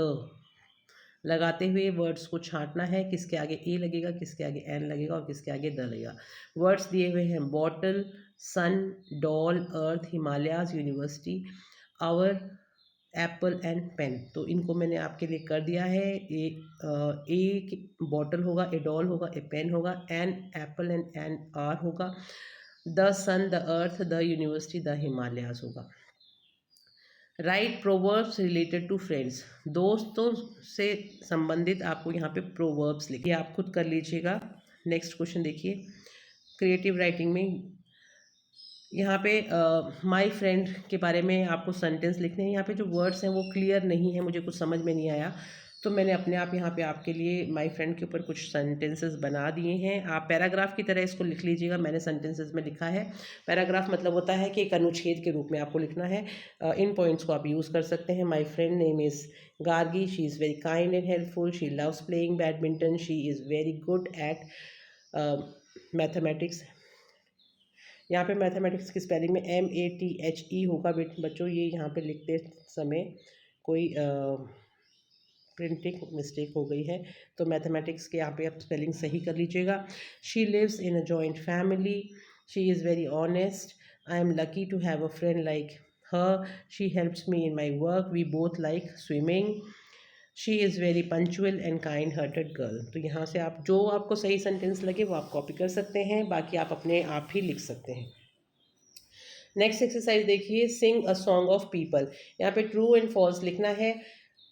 लगाते हुए वर्ड्स को छांटना है. किसके आगे ए लगेगा, किसके आगे एन लगेगा और किसके आगे द लगेगा. वर्ड्स दिए हुए हैं bottle, sun, doll, earth, Himalayas, university, hour, apple and pen. तो इनको मैंने आपके लिए कर दिया है। ए बॉटल होगा, ए डॉल होगा, ए पेन होगा, एन एप्पल एंड आर होगा, the sun, the earth, the university, the Himalayas होगा। Write proverbs related to friends, दोस्तों से संबंधित आपको यहाँ पे प्रोवर्ब्स लिखिए, आप खुद कर लीजिएगा। नेक्स्ट क्वेश्चन देखिए, क्रिएटिव राइटिंग में यहाँ पे माय फ्रेंड के बारे में आपको सेंटेंस लिखने हैं। यहाँ पे जो वर्ड्स हैं वो क्लियर नहीं है, मुझे कुछ समझ में नहीं आया, तो मैंने अपने आप यहाँ पे आपके लिए माय फ्रेंड के ऊपर कुछ सेंटेंसेस बना दिए हैं। आप पैराग्राफ की तरह इसको लिख लीजिएगा, मैंने सेंटेंसेस में लिखा है। पैराग्राफ मतलब होता है कि एक अनुच्छेद के रूप में आपको लिखना है। इन पॉइंट्स को आप यूज़ कर सकते हैं। My friend name is Gargi, she is very kind and helpful, she loves playing badminton, she is very good at mathematics. यहाँ पे मैथमेटिक्स की स्पेलिंग में MATHE होगा बच्चों, ये यहाँ पे लिखते समय कोई प्रिंटिंग मिस्टेक हो गई है, तो मैथमेटिक्स के यहाँ पे आप स्पेलिंग सही कर लीजिएगा। She lives in a joint family, she is very honest, I am lucky to have a friend like her, she helps me in my work, we both like swimming, she is very punctual and kind hearted girl. तो यहाँ से आप जो आपको सही sentence लगे वो आप कॉपी कर सकते हैं, बाकी आप अपने आप ही लिख सकते हैं। नेक्स्ट एक्सरसाइज देखिए, sing a song of people. यहाँ पे ट्रू एंड फॉल्स लिखना है।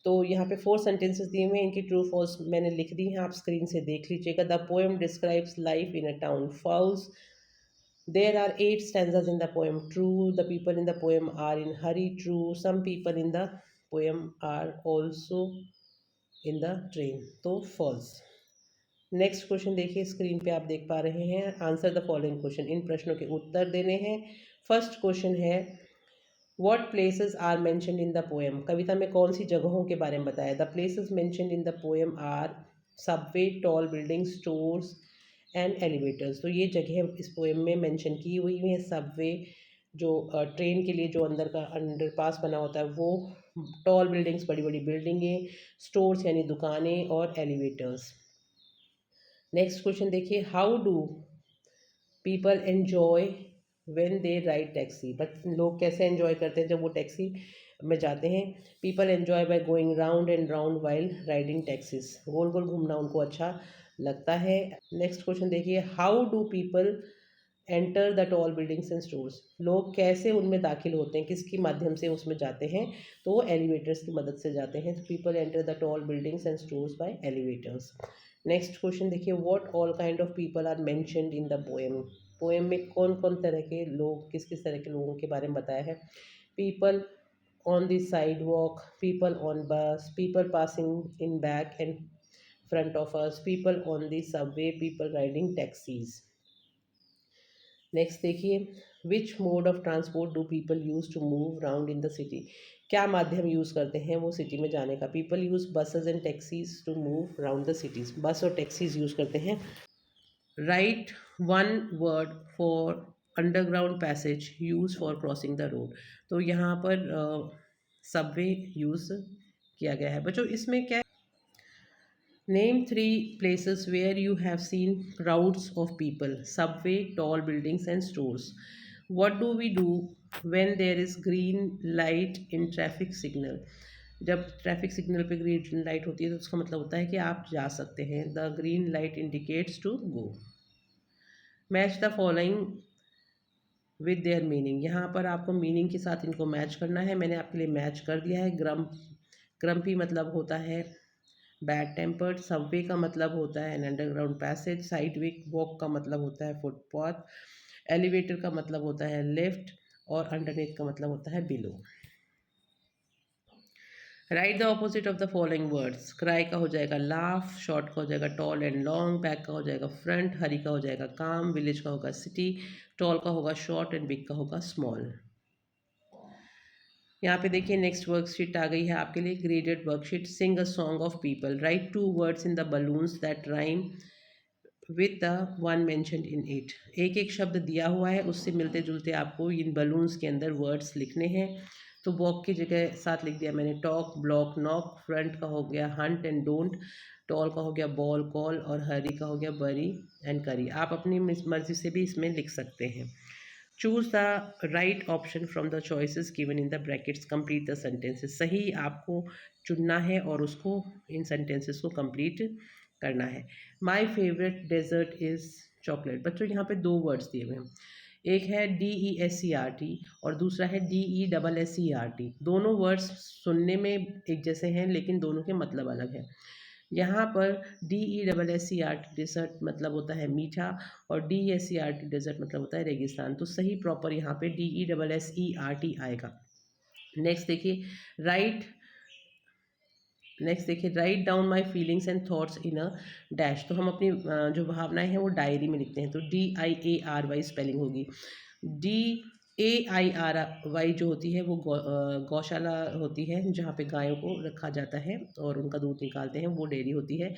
तो यहाँ पे 4 सेंटेंसेस दिए हुए हैं, इनकी ट्रू फॉल्स मैंने लिख दी हैं, आप स्क्रीन से देख लीजिएगा। The poem describes life in a town, falls. There are 8 stanzas in the poem, true. The people in the poem are in hurry, true. Some people in the poem are also in the train, तो false। Next question देखिए, screen पे आप देख पा रहे हैं। Answer the following question, इन प्रश्नों के उत्तर देने हैं। फर्स्ट क्वेश्चन है, what places are mentioned in the poem, कविता में कौन सी जगहों के बारे में बताया। The places mentioned in the poem are subway, tall building, stores and elevators. तो ये जगह इस पोएम में मेंशन की हुई है। सबवे जो ट्रेन के लिए जो अंदर का अंडरपास बना होता है वो, टॉल बिल्डिंग्स बड़ी बड़ी बिल्डिंगें, स्टोर्स यानी दुकानें, और एलिवेटर्स। नेक्स्ट क्वेश्चन देखिए, how do people enjoy when they ride taxi, but लोग कैसे एंजॉय करते हैं जब वो टैक्सी में जाते हैं। People enjoy by going round and round while riding taxis, गोल गोल घूमना उनको अच्छा लगता है। नेक्स्ट क्वेश्चन देखिए, how do people enter the tall buildings and stores, लोग कैसे उनमें दाखिल होते हैं, किसकी माध्यम से उसमें जाते हैं, तो वो एलिवेटर्स की मदद से जाते हैं। तो people enter the tall buildings and stores by elevators. Next question देखिए, what all kind of people are mentioned in the poem, poem में कौन कौन तरह के लोग, किस किस तरह के लोगों के बारे में बताया है। People on the sidewalk, people on bus, people passing in back and front of us, people on the subway, people riding taxis. Next देखिए, which mode of transport do people use to move round in the city, क्या माध्यम use करते हैं वो city में जाने का। People use buses and taxis to move round the cities, bus और टैक्सीज यूज़ करते हैं। Write one word for underground passage use for crossing the road, तो यहाँ पर सबवे यूज़ किया गया है। बच्चों इसमें क्या, name 3 places where you have seen crowds of people, subway, tall buildings and stores. What do we do when there is green light in traffic signal? जब ट्रैफिक सिग्नल पे ग्रीन लाइट होती है तो उसका मतलब होता है कि आप जा सकते हैं। The green light indicates to go. Match the following with their meaning, यहाँ पर आपको मीनिंग के साथ इनको मैच करना है। मैंने आपके लिए मैच कर दिया है। ग्रम्पी मतलब होता है बैड टेम्पर्ड, सबवे का मतलब होता है an underground passage, side walk का मतलब होता है फुटपाथ, एलिवेटर का मतलब होता है लिफ्ट, और अंडरनेथ का मतलब होता है below. Right the opposite of the following words, cry का हो जाएगा लाफ, शॉर्ट का हो जाएगा टॉल एंड लॉन्ग, बैक का हो जाएगा फ्रंट, हरी का हो जाएगा काम, विलेज का होगा सिटी, टॉल का होगा शॉर्ट एंड बिग का होगा स्मॉल। यहाँ पे देखिए नेक्स्ट वर्कशीट आ गई है आपके लिए, graded worksheet. Sing a song of people, write 2 words in the balloons that rhyme with the one mentioned in it, एक एक शब्द दिया हुआ है उससे मिलते जुलते आपको इन बलून्स के अंदर वर्ड्स लिखने हैं। तो वॉक की जगह साथ लिख दिया मैंने टॉक, ब्लॉक, नॉक, फ्रंट का हो गया हंट एंड डोंट, टॉल का हो गया बॉल, कॉल, और हरी का हो गया बरी एंड करी। आप अपनी मर्जी से भी इसमें लिख सकते हैं। Choose the right option from the choices given in the brackets, complete the sentences. सही आपको चुनना है और उसको इन सेंटेंसेस को कंप्लीट करना है। My favourite dessert is chocolate. बच्चों यहाँ पे दो वर्ड्स दिए हुए हैं, एक है DESCERT और दूसरा है DESSERT। दोनों वर्ड्स सुनने में एक जैसे हैं लेकिन दोनों के मतलब अलग है। यहाँ पर DESSERT डेजर्ट मतलब होता है मीठा और DESCERT डेजर्ट मतलब होता है रेगिस्तान। तो सही प्रॉपर यहाँ पे DESSERT आएगा। नेक्स्ट देखिए write down my feelings and thoughts in a dash. तो हम अपनी जो भावनाएं हैं वो डायरी में लिखते हैं, तो DIARY स्पेलिंग होगी। DAIRY जो होती है वो गौशाला होती है जहाँ पे गायों को रखा जाता है और उनका दूध निकालते हैं, वो डेयरी होती है।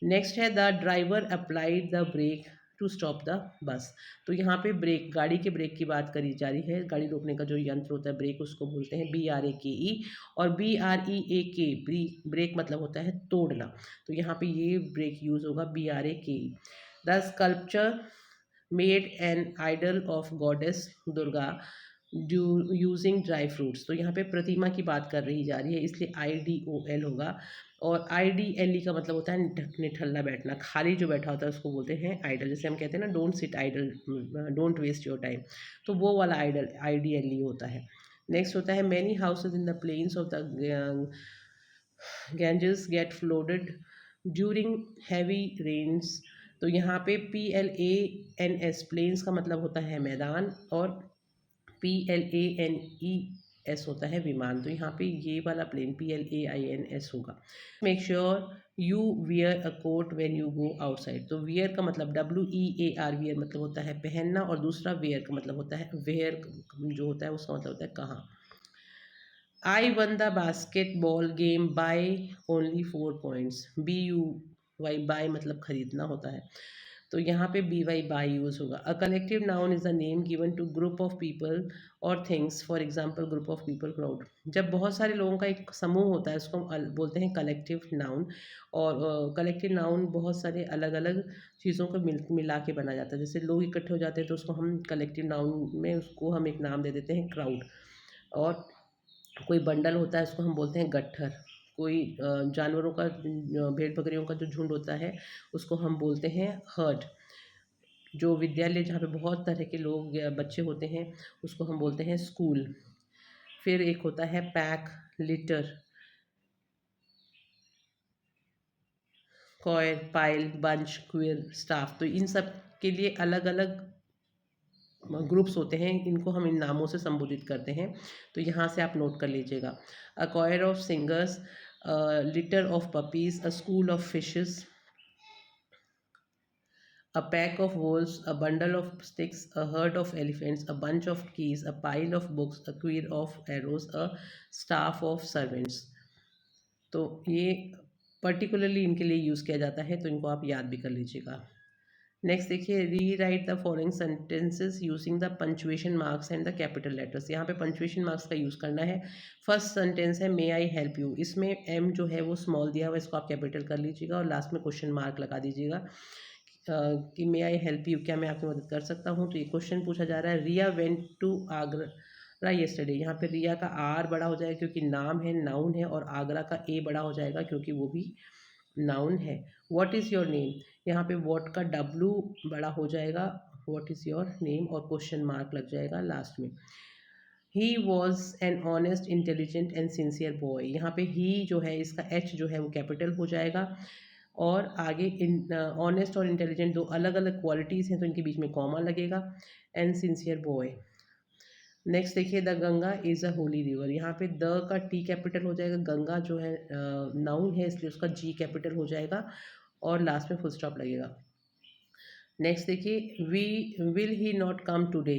नेक्स्ट है the driver applied the brake to stop the bus. तो यहाँ पे ब्रेक, गाड़ी के ब्रेक की बात करी जा रही है। गाड़ी रोकने का जो यंत्र होता है ब्रेक, उसको बोलते हैं BRAKE। और BREAK ब्रेक मतलब होता है तोड़ना, तो यहाँ पे ये ब्रेक यूज होगा BRAKE। The sculpture made an idol of goddess Durga using dry fruits. तो यहाँ पे प्रतिमा की बात कर रही जा रही है, इसलिए IDOL होगा। और IDLE का मतलब होता है निठल्ला बैठना, खाली जो बैठा होता है उसको बोलते हैं आइडल। जैसे हम कहते हैं ना don't sit idle, don't waste your time, तो वो वाला आइडल IDLE होता है। नेक्स्ट होता है many houses in the plains of the Ganges get flooded during heavy rains। तो यहाँ पे PLANS प्लेन्स का मतलब होता है मैदान और PLANES होता है विमान। तो यहाँ पे ये वाला प्लेन PLAINS होगा। Make sure you wear a coat when you go outside. तो वियर का मतलब WEAR वियर मतलब होता है पहनना, और दूसरा वेयर का मतलब होता है वेयर जो होता है उसका मतलब होता है कहाँ। I won the basketball game by only 4 points। BUY bye मतलब खरीदना होता है, तो यहाँ पे BY बाय यूज होगा। A collective noun is a name given to group of people और things, for example group of people crowd. जब बहुत सारे लोगों का एक समूह होता है उसको हम बोलते हैं कलेक्टिव नाउन। और कलेक्टिव नाउन बहुत सारे अलग अलग चीज़ों को मिला के बना जाता है। जैसे लोग इकट्ठे हो जाते हैं तो उसको हम कलेक्टिव नाउन में उसको हम एक नाम दे देते हैं क्राउड। और कोई बंडल होता है उसको हम बोलते हैं गट्ठर। कोई जानवरों का भेड़ बकरियों का जो झुंड होता है उसको हम बोलते हैं हर्ड। जो विद्यालय जहाँ पे बहुत तरह के लोग या बच्चे होते हैं उसको हम बोलते हैं स्कूल। फिर एक होता है pack, litter, choir, pile, bunch, choir, staff. तो इन सब के लिए अलग अलग ग्रुप्स होते हैं, इनको हम इन नामों से संबोधित करते हैं। तो यहाँ से आप नोट कर लीजिएगा। A choir of singers, litter of puppies, a school of fishes, a pack of wolves, a bundle of sticks, a herd of elephants, a bunch of keys, a pile of books, a queue of arrows, a staff of servants। तो ये particularly इनके लिए use किया जाता है, तो इनको आप याद भी कर लीजिएगा। नेक्स्ट देखिए री right the following sentences using the punctuation marks and the capital letters. यहाँ पे पंचुएशन मार्क्स का यूज़ करना है। फर्स्ट सेंटेंस है मे आई हेल्प यू, इसमें M जो है वो स्मॉल दिया हुआ है, इसको आप कैपिटल कर लीजिएगा और लास्ट में क्वेश्चन मार्क लगा दीजिएगा कि मे आई हेल्प यू, क्या मैं आपकी मदद कर सकता हूँ। तो ये क्वेश्चन पूछा जा रहा है। रिया वेंट टू आगरा येस्टरडे। यहाँ पे रिया का R बड़ा हो जाएगा क्योंकि नाम है, नाउन है, और आगरा का A बड़ा हो जाएगा क्योंकि वो भी नाउन है। व्हाट इज़ योर नेम, यहाँ पे व्हाट का W बड़ा हो जाएगा, व्हाट इज़ योर नेम, और क्वेश्चन मार्क लग जाएगा लास्ट में। He was an honest intelligent and sincere boy. यहाँ पे ही जो है इसका H जो है वो कैपिटल हो जाएगा, और आगे ऑनेस्ट और इंटेलिजेंट दो अलग अलग क्वालिटीज़ हैं तो इनके बीच में कॉमा लगेगा। And sincere boy. नेक्स्ट देखिए the Ganga is a Holi river. यहाँ पे द का T कैपिटल हो जाएगा, गंगा जो है नाउन है इसलिए उसका G कैपिटल हो जाएगा और लास्ट में फुल स्टॉप लगेगा। नेक्स्ट देखिए we will he not come today.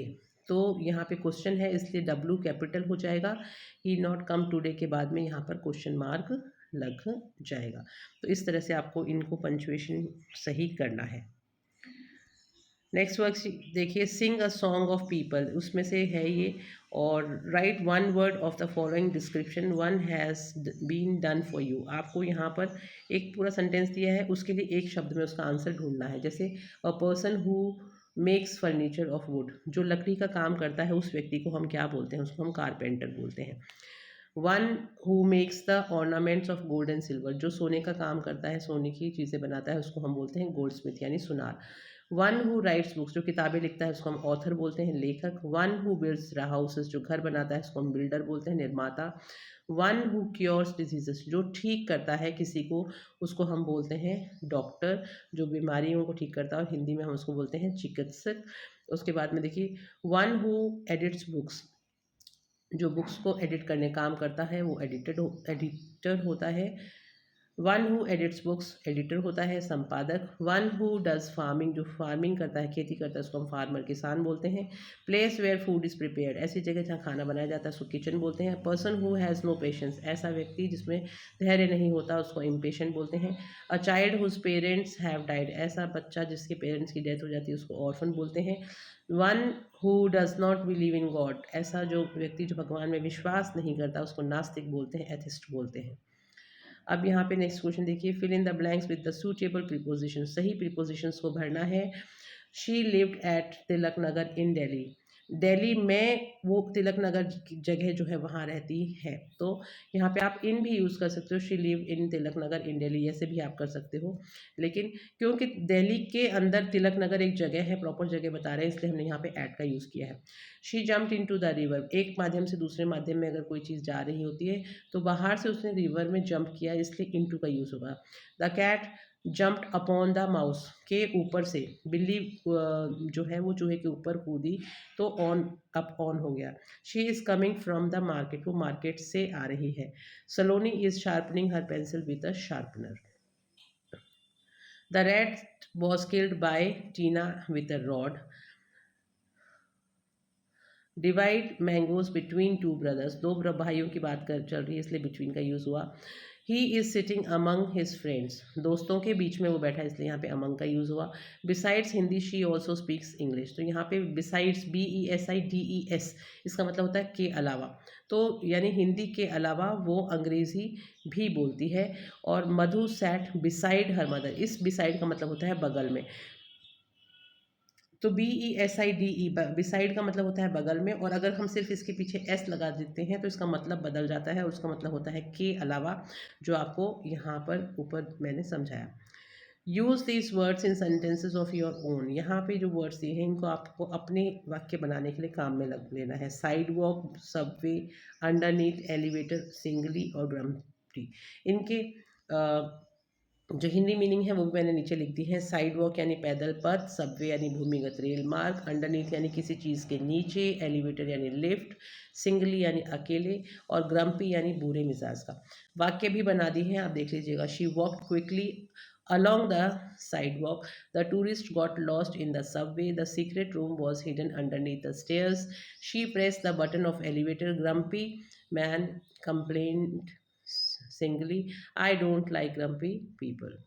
तो यहाँ पे क्वेश्चन है इसलिए W कैपिटल हो जाएगा। ही नॉट कम टुडे के बाद में यहाँ पर क्वेश्चन मार्क लग जाएगा। तो इस तरह से आपको इनको पंचुएशन सही करना है। नेक्स्ट वर्क देखिए sing a song of people, उसमें से है ये। और write one word of the following description, one has been done for you. आपको यहाँ पर एक पूरा सेंटेंस दिया है, उसके लिए एक शब्द में उसका आंसर ढूंढना है। जैसे a person who makes furniture of would, जो लकड़ी का काम करता है उस व्यक्ति को हम क्या बोलते हैं, उसको हम कारपेंटर बोलते हैं। One who makes the ornaments of gold and silver, जो सोने का काम करता है, सोने की चीज़ें बनाता है, उसको हम बोलते हैं गोल्ड स्मिथ यानी सुनार। वन हु राइट्स बुक्स, जो किताबें लिखता है उसको हम ऑथर बोलते हैं, लेखक। वन हु बिल्ड्स हाउसेस, जो घर बनाता है उसको हम बिल्डर बोलते हैं, निर्माता। वन हु क्योर्स डिजीजेस, जो ठीक करता है किसी को, उसको हम बोलते हैं डॉक्टर, जो बीमारियों को ठीक करता है, और हिंदी में हम उसको बोलते हैं चिकित्सक। उसके बाद में देखिए, वन हु एडिट्स बुक्स, जो बुक्स को एडिट करने काम करता है वो एडिटर होता है। One who edits books editor होता है, संपादक। वन हु डज फार्मिंग, जो फार्मिंग करता है, खेती करता है, उसको हम फार्मर, किसान बोलते हैं। Place where food is prepared, ऐसी जगह जहाँ खाना बनाया जाता है उसको किचन बोलते हैं। Person who has no patience, ऐसा व्यक्ति जिसमें धैर्य नहीं होता उसको इम्पेशेंट बोलते हैं। A child whose parents have died, ऐसा बच्चा जिसके पेरेंट्स की डेथ हो जाती है उसको ऑर्फन बोलते हैं। One who does not believe in God, ऐसा जो व्यक्ति जो भगवान में विश्वास नहीं करता उसको नास्तिक बोलते हैं, एथिस्ट बोलते हैं। अब यहाँ पे नेक्स्ट क्वेश्चन देखिए, fill in the blanks with the suitable preposition, सही प्रीपोजिशंस को भरना है। She lived at Tilak Nagar in Delhi, Delhi में वो तिलक नगर की जगह जो है वहाँ रहती है, तो यहाँ पे आप इन भी यूज़ कर सकते हो, she live in Tilak Nagar in Delhi, ऐसे भी आप कर सकते हो। लेकिन क्योंकि दिल्ली के अंदर तिलक नगर एक जगह है, प्रॉपर जगह बता रहे हैं, इसलिए हमने यहाँ पे ऐट का यूज़ किया है। She jumped into the river, एक माध्यम से दूसरे माध्यम में अगर कोई चीज़ जा रही होती है तो बाहर से उसने रिवर में जंप किया, इसलिए इनटू का यूज़ होगा। The cat jumped upon the mouse, के ऊपर से बिल्ली जो है वो चूहे के ऊपर कूदी, तो ऑन अप ऑन हो गया। She is coming from the market, वो मार्केट से आ रही है। Saloni is sharpening her pencil with a sharpener. The rat was killed by Tina with a rod. Divide mangoes between two brothers, दो भाइयों की बात कर चल रही है इसलिए बिटवीन का यूज़ हुआ। He is sitting among his friends, दोस्तों के बीच में वो बैठा है इसलिए यहाँ पे अमंग का यूज़ हुआ। Besides Hindi she also speaks English, तो यहाँ पे बिसाइड्स BESIDES, इसका मतलब होता है के अलावा, तो यानी हिंदी के अलावा वो अंग्रेज़ी भी बोलती है। और मधु सैट बिसाइड हर मदर, इस बिसाइड का मतलब होता है बगल में, तो BESIDE बिसाइड का मतलब होता है बगल में, और अगर हम सिर्फ इसके पीछे S लगा देते हैं तो इसका मतलब बदल जाता है और उसका मतलब होता है के अलावा, जो आपको यहाँ पर ऊपर मैंने समझाया। Use these words in sentences of your own, यहाँ पे जो वर्ड्स दिए हैं इनको आपको अपने वाक्य बनाने के लिए काम में लग लेना है। Side walk, Subway, underneath, elevator, singly और ग्रम्पी, इनके जो हिंदी मीनिंग है वो भी मैंने नीचे लिख दी है। साइड वॉक यानी पैदल पथ, सबवे यानी भूमिगत रेल मार्ग, अंडरनीथ यानी किसी चीज़ के नीचे, एलिवेटर यानी लिफ्ट, सिंगली यानी अकेले, और ग्रम्पी यानी बुरे मिजाज का। वाक्य भी बना दी है, आप देख लीजिएगा। She walk quickly along the sidewalk, the tourist got lost in the subway, the secret room was hidden underneath the stairs, she pressed the button of elevator, grumpy man complained singly, I don't like grumpy people.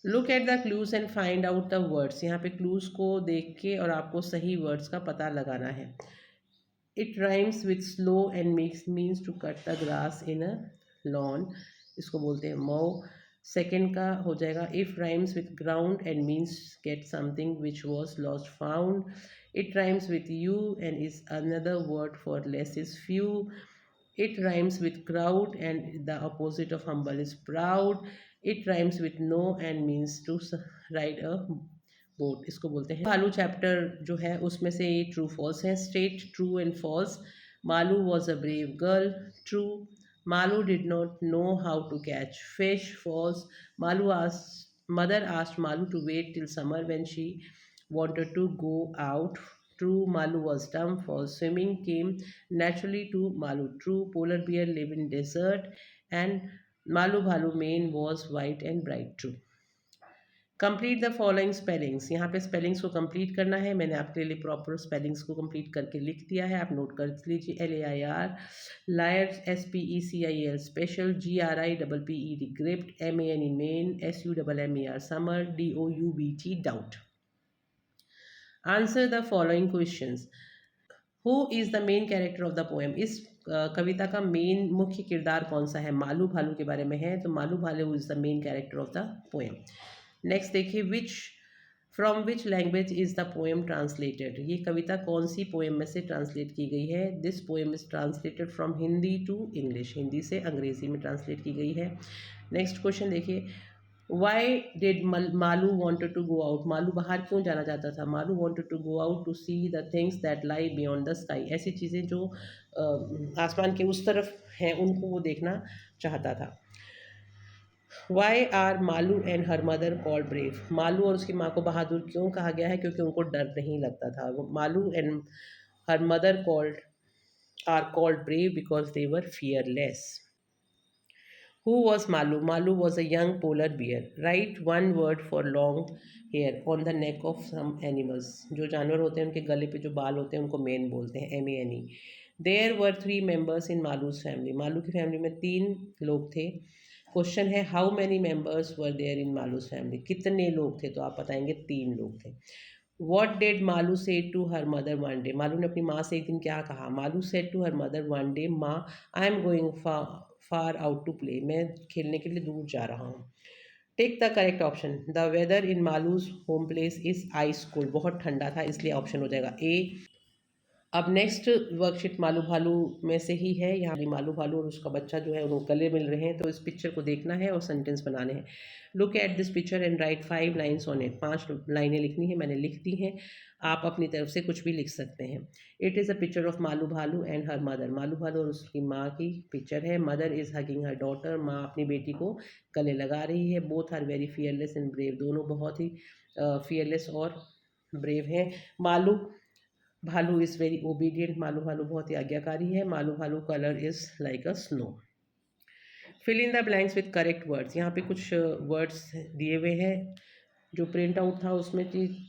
Look at the clues and find out the words, यहाँ पे clues को देख के और आपको सही words का पता लगाना है। It rhymes with slow and makes means to cut the grass in a lawn, इसको बोलते हैं मो। सेकेंड का हो जाएगा if rhymes with ground and means get something which was lost found. It rhymes with you and is another word for less is few. It rhymes with crowd and the opposite of humble is proud. It rhymes with no and means to ride a boat, इसको बोलते हैं। Malu chapter जो है उसमें से ये true false है। State true and false. Malu was a brave girl, true. Malu did not know how to catch fish, false. Malu asked mother asked Malu to wait till summer when she wanted to go out, true. Malu was dumb, false. Swimming came naturally to Malu, true. Polar bear live in desert, and Malu Bhalu mane was white and bright, true. Complete the following spellings, यहाँ पे spellings को complete करना है। मैंने आपके लिए proper spellings को complete करके लिख दिया है, आप नोट कर लीजिए। LAIR liar, SPECIAL special, GRIPPE gripped, MANE mane, SUMMER summer, DOUBT doubt. Answer the following questions. Who is the main character of the poem, इस कविता का मेन मुख्य किरदार कौन सा है? मालू भालू के बारे में है, तो Malu Bhalu is the main character of the poem. Next देखिए, which from which language is the poem translated, ये कविता कौन सी पोएम में से ट्रांसलेट की गई है? This poem is translated from Hindi to English, Hindi से अंग्रेजी में ट्रांसलेट की गई है। नेक्स्ट क्वेश्चन देखिए, why did Malu wanted to go out, Malu बाहर क्यों जाना चाहता था? Malu wanted to go out to see the things that lie beyond the sky, ऐसी चीज़ें जो आसमान के उस तरफ हैं उनको वो देखना चाहता था। Why are Malu and her mother called brave, Malu और उसकी माँ को बहादुर क्यों कहा गया है? क्योंकि उनको डर नहीं लगता था। Malu and her mother called are called brave because they were fearless. Who was Malu? Malu was a young polar bear. Write one word for long hair on the neck of some animals. जो जानवर होते हैं उनके गले पे जो बाल होते हैं उनको मेन बोलते हैं, MANE. There were 3 members in Malu's family. Malu की फैमिली में 3 लोग थे। क्वेश्चन है, how many members were there in Malu's family, कितने लोग थे? तो आप बताएंगे 3 लोग थे। What did Malu say to her mother one day, Malu ने अपनी माँ से एक दिन क्या कहा? Malu said to her mother one day, माँ I am going far out to play, मैं खेलने के लिए दूर जा रहा हूँ। Take the correct option. The weather in Malu's home place is ice cold, बहुत ठंडा था इसलिए ऑप्शन हो जाएगा ए। अब नेक्स्ट वर्कशीट मालू भालू में से ही है। यहाँ भी मालू भालू और उसका बच्चा जो है उनको गले मिल रहे हैं, तो इस पिक्चर को देखना है और सेंटेंस बनाने हैं। Look at this picture and right 5 lines on it, 5 लाइनें लिखनी है, मैंने लिख दी हैं, आप अपनी तरफ से कुछ भी लिख सकते हैं। It is a picture of Malu भालू एंड हर मदर, मालू भालू और उसकी माँ की पिक्चर है। Mother is hugging her daughter, माँ अपनी बेटी को गले लगा रही है। Both are very fearless and brave, दोनों बहुत ही फियरलेस और ब्रेव हैं। Malu Bhalu is very obedient, Malu भालू बहुत ही आज्ञाकारी है। Malu Bhalu colour is like a snow. Fill in the blanks with correct words, यहाँ पे कुछ वर्ड्स दिए हुए हैं, जो प्रिंट आउट था उसमें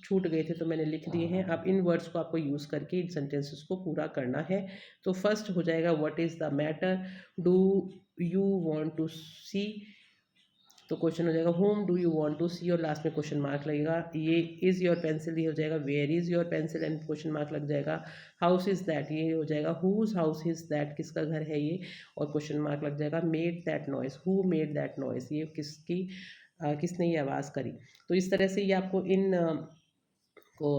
छूट गए थे तो मैंने लिख दिए हैं। अब इन वर्ड्स को आपको यूज़ करके इन सेंटेंसेस को पूरा करना है। तो फर्स्ट हो जाएगा, what is the matter, do you want to see, तो क्वेश्चन हो जाएगा whom do you want to see, और लास्ट में क्वेश्चन मार्क लगेगा। ये इज़ योर पेंसिल, ये हो जाएगा where is your pencil and question mark लग जाएगा। हाउस इज़ दैट, ये हो जाएगा हुज हाउस इज़ दैट, किसका घर है ये, और क्वेश्चन मार्क लग जाएगा। Made that noise, who made that noise, ये किसने ये आवाज़ करी। तो इस तरह से ये आपको इन को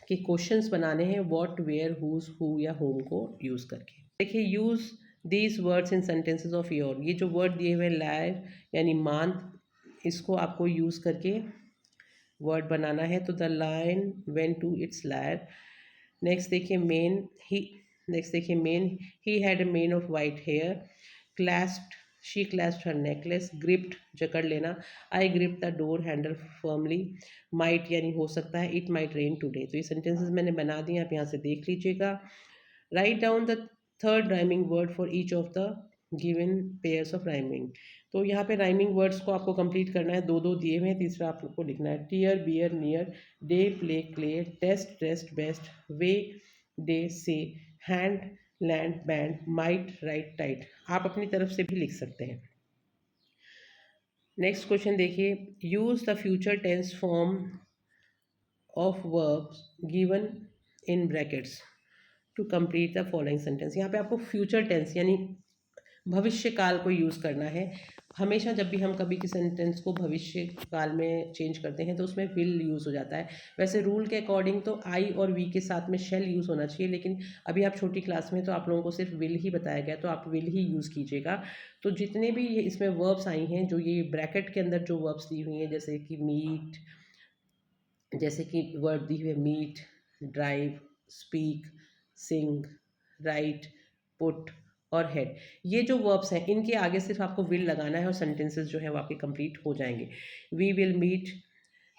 के क्वेश्चंस बनाने हैं, व्हाट वेयर हुज हु या होम को यूज़ करके। देखिए, use these words in sentences of your, ये जो वर्ड दिए हुए लाइव यानी मांत, इसको आपको यूज़ करके वर्ड बनाना है। तो the lion went to its lair. Next देखिए मेन, ही नेक्स्ट देखिए mane, he had a mane of white hair. Clasped, she clasped her necklace. Gripped, जकड़ लेना। I grip the door handle firmly. Might यानी हो सकता है, it might rain today. तो ये सेंटेंसेस मैंने बना दिए, आप यहाँ से देख लीजिएगा। Write down the third rhyming word for each of the given pairs of rhyming. तो यहाँ पे राइमिंग वर्ड्स को आपको कंप्लीट करना है, दो दो दिए हुए हैं, तीसरा आपको लिखना है। Tear, bear, near, day, play, clay, test, test, best, way, day, say, hand, land, band, might, right, tight, आप अपनी तरफ से भी लिख सकते हैं। नेक्स्ट क्वेश्चन देखिए, use the future tense form of verbs given in brackets to complete the following sentence. यहाँ पे आपको फ्यूचर टेंस यानी भविष्य काल को यूज़ करना है। हमेशा जब भी हम कभी किसी सेंटेंस को भविष्य काल में चेंज करते हैं तो उसमें विल यूज़ हो जाता है। वैसे रूल के अकॉर्डिंग तो आई और वी के साथ में शेल यूज़ होना चाहिए, लेकिन अभी आप छोटी क्लास में तो आप लोगों को सिर्फ विल ही बताया गया, तो आप विल ही यूज़ कीजिएगा। तो जितने भी ये इसमें वर्ब्स आई हैं, जो ये ब्रैकेट के अंदर जो वर्ब्स दी हुई हैं, जैसे कि मीट, जैसे कि वर्ब दी हुई है मीट, ड्राइव, स्पीक, सिंग, राइट, पुट और हेड, ये जो वर्ब्स हैं इनके आगे सिर्फ आपको विल लगाना है और सेंटेंसेस जो है वो आपके कंप्लीट हो जाएंगे। We will meet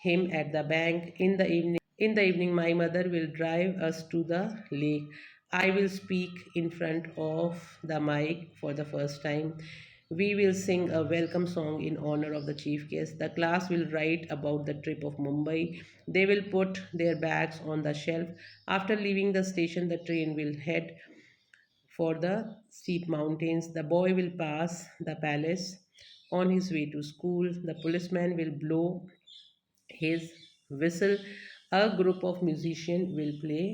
him at the bank in the evening, in the evening my mother will drive us to the lake. I will speak in front of the mic for the first time. We will sing a welcome song in honor of the chief guest. The class will write about the trip of Mumbai. They will put their bags on the shelf. After leaving the station, the train will head for the steep mountains. The boy will pass the palace on his way to school. The policeman will blow his whistle. A group of musicians will play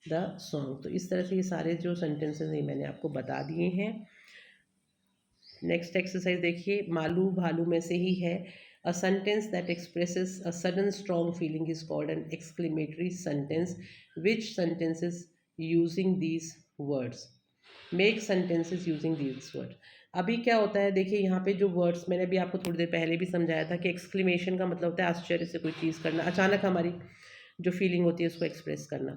the song. तो इस तरह से ये सारे जो sentences हैं मैंने आपको बता दिए हैं। नेक्स्ट एक्सरसाइज देखिए, मालू भालू में से ही है। A sentence that expresses a sudden strong feeling is called an exclamatory sentence. Which sentences using these words? Make sentences using these words. अभी क्या होता है, देखिए यहाँ पे जो वर्ड्स मैंने भी आपको थोड़ी देर पहले भी समझाया था कि एक्सक्लेमेशन का मतलब होता है आश्चर्य से कोई चीज़ करना, अचानक हमारी जो फीलिंग होती है उसको एक्सप्रेस करना।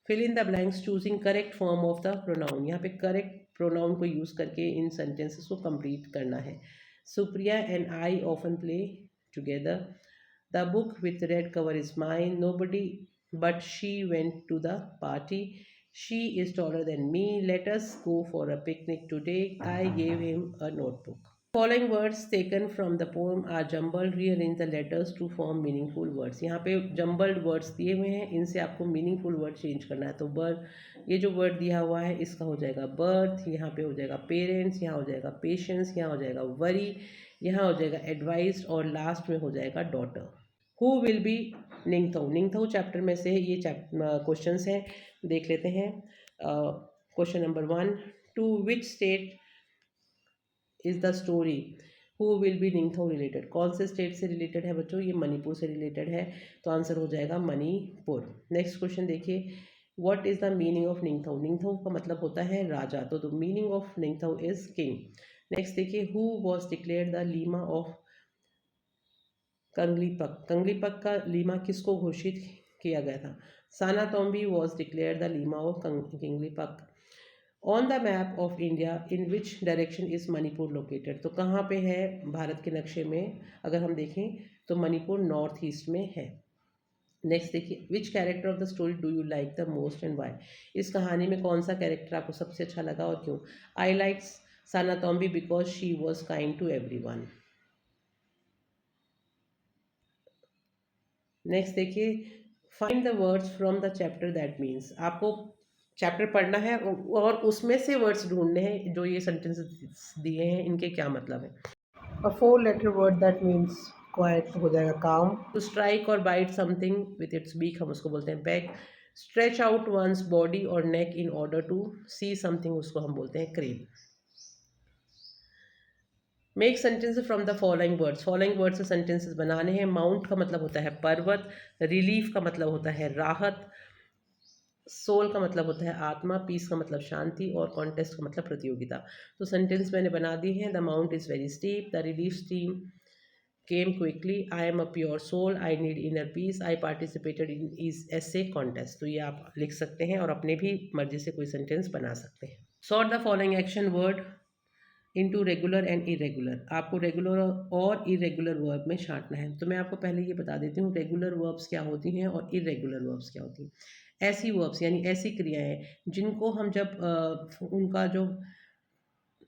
Fill in the blanks choosing correct form of the pronoun. यहाँ पे करेक्ट प्रोनाउन को यूज़ करके इन सेंटेंसेस को कंप्लीट करना है। Supriya and I often play together. The book with red cover is mine. Nobody but she went to the party. She is taller than me. Let us go for a picnic today. I gave him a notebook. Following words taken from the poem are jumbled. Rearrange the letters to form meaningful words. यहाँ पे jumbled words दिए हुए हैं, इनसे आपको meaningful word change करना है। तो ये जो word दिया हुआ है इसका हो जाएगा birth, यहाँ पे हो जाएगा parents, यहाँ हो जाएगा patience, यहाँ हो जाएगा worry, यहाँ हो जाएगा advised और last में हो जाएगा daughter. Who will be Ningthou? Ningthou chapter में से ये क्वेश्चंस हैं, देख लेते हैं। Question number 1, to which state is the story? Who will be Ningthou related? कौन से स्टेट से रिलेटेड है बच्चों? ये मणिपुर से रिलेटेड है, तो आंसर हो जाएगा मणिपुर। नेक्स्ट क्वेश्चन देखिए, what is the meaning of Ningthou? Ningthou का मतलब होता है राजा, तो the meaning of Ningthou is king. Next देखिए, who was declared the Leima of Kangleipak? Kangleipak का लीमा किसको घोषित किया गया था? Sanatombi was declared the Leima of Kangleipak. On the map of India in which direction is Manipur located? तो कहाँ पे है भारत के नक्शे में? अगर हम देखें तो मणिपुर नॉर्थ ईस्ट में है। नेक्स्ट देखिए, which character of the story do you like the most and why? इस कहानी में कौन सा कैरेक्टर आपको सबसे अच्छा लगा और क्यों? I like Sanatombi because she was kind to everyone. Next देखिए, find the words from the chapter that means. आपको चैप्टर पढ़ना है और उसमें से वर्ड्स ढूंढने हैं जो ये सेंटेंसेस दिए हैं, इनके क्या मतलब है। A 4 letter word that means quiet हो जाएगा काम। टू स्ट्राइक और bite something with its beak, हम उसको बोलते हैं peck. Stretch out one's body और neck in order to see something, उसको हम बोलते हैं crane. Make sentences from the following words. Following words से सेंटेंसेस बनाने हैं। माउंट का मतलब होता है पर्वत, रिलीफ का मतलब होता है राहत, सोल का मतलब होता है आत्मा, पीस का मतलब शांति और कॉन्टेस्ट का मतलब प्रतियोगिता। तो सेंटेंस मैंने बना दी है। The mount is very steep, the relief steam came quickly, I am a pure soul, I need inner peace, I participated in is essay contest. तो ये आप लिख सकते हैं और अपने भी मर्जी से कोई सेंटेंस बना सकते हैं। Sort the following action word into regular and irregular. आपको रेगुलर और इरेगुलर वर्ब में छांटना है। तो मैं आपको पहले ये बता देती हूँ रेगुलर वर्ब्स क्या होती हैं और इरेगुलर वर्ब्स क्या होती हैं। ऐसी वर्ब्स यानी ऐसी क्रियाएं जिनको हम जब उनका जो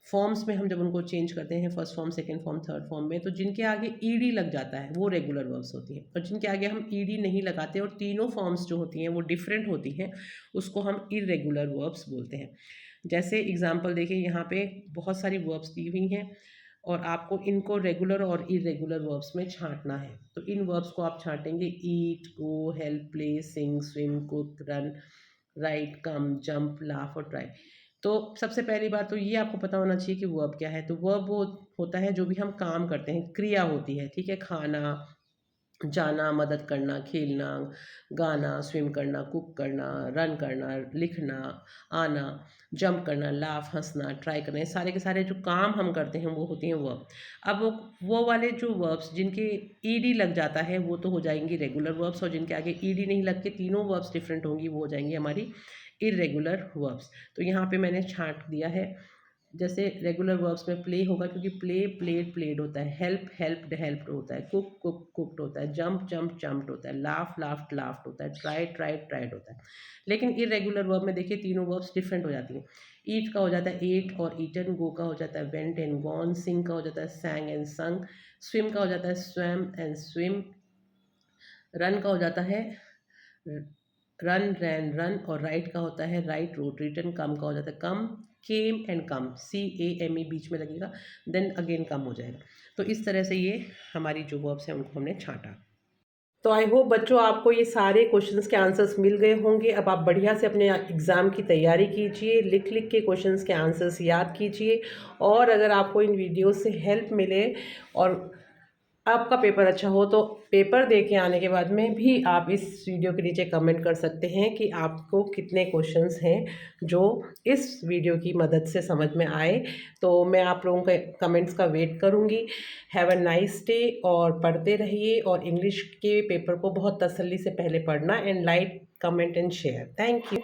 फॉर्म्स में हम जब उनको चेंज करते हैं, first form, second form, third form में, तो जिनके आगे ईडी लग जाता है वो रेगुलर वर्ब्स होती हैं, और जिनके आगे हम ईडी नहीं लगाते और तीनों फॉर्म्स जो होती हैं वो डिफरेंट होती हैं, उसको हम इरेगुलर वर्ब्स बोलते हैं। जैसे एग्जांपल देखिए, यहाँ पे बहुत सारी वर्ब्स दी हुई हैं और आपको इनको रेगुलर और इरेगुलर वर्ब्स में छांटना है। तो इन वर्ब्स को आप छांटेंगे ईट, गो, हेल्प, प्ले, सिंग, स्विम, कुक, रन, राइट, कम, जंप, लाफ और ट्राई। तो सबसे पहली बात तो ये आपको पता होना चाहिए कि वर्ब क्या है। तो वर्ब वो होता है जो भी हम काम करते हैं, क्रिया होती है, ठीक है। खाना, जाना, मदद करना, खेलना, गाना, स्विम करना, कुक करना, रन करना, लिखना, आना, जंप करना, लाफ, हंसना, ट्राई करना, ये सारे के सारे जो काम हम करते हैं वो होती हैं वर्ब। अब वो वाले जो वर्ब्स जिनके ईडी लग जाता है वो तो हो जाएंगी रेगुलर वर्ब्स, और जिनके आगे ईडी नहीं लग के तीनों वर्ब्स डिफरेंट होंगी वो हो जाएंगी हमारी इरेगुलर वर्ब्स। तो यहाँ पे मैंने छांट दिया है। जैसे रेगुलर वर्ब्स में प्ले होगा क्योंकि प्ले, प्लेड, प्लेड होता है। हेल्प, हेल्प्ड, हेल्प्ड होता है। कुक, कुक, कुक्ड होता है। जंप, जंप, जंप्ड होता है। लाफ, लाफ्ड, लाफ्ड होता है। ट्राई, ट्राइड, ट्राइड होता है। लेकिन इरेगुलर वर्ब में देखिए तीनों वर्ब्स डिफरेंट हो जाती हैं। ईट का हो जाता है एट और ईटन, गो का हो जाता है वेंट एंड गॉन, सिंग का हो जाता है सैंग एंड संग, स्विम का हो जाता है स्वैम एंड स्विम, रन का हो जाता है रन, रैन, रन, और राइट का होता है राइट, रोट, रिटन, कम का हो जाता है कम, केम एंड कम, CAME बीच में लगेगा, देन अगेन कम हो जाएगा। तो इस तरह से ये हमारी जो वर्ब्स हैं उनको हमने छांटा। तो आई होप बच्चों आपको ये सारे क्वेश्चंस के आंसर्स मिल गए होंगे। अब आप बढ़िया से अपने एग्ज़ाम की तैयारी कीजिए, लिख लिख के क्वेश्चंस के आंसर्स याद कीजिए, और अगर आपको इन वीडियो से हेल्प मिले और आपका पेपर अच्छा हो तो पेपर दे के आने के बाद में भी आप इस वीडियो के नीचे कमेंट कर सकते हैं कि आपको कितने क्वेश्चंस हैं जो इस वीडियो की मदद से समझ में आए। तो मैं आप लोगों के कमेंट्स का वेट करूँगी। हैव अ नाइस डे और पढ़ते रहिए और इंग्लिश के पेपर को बहुत तसल्ली से पहले पढ़ना and like comment and share. Thank you.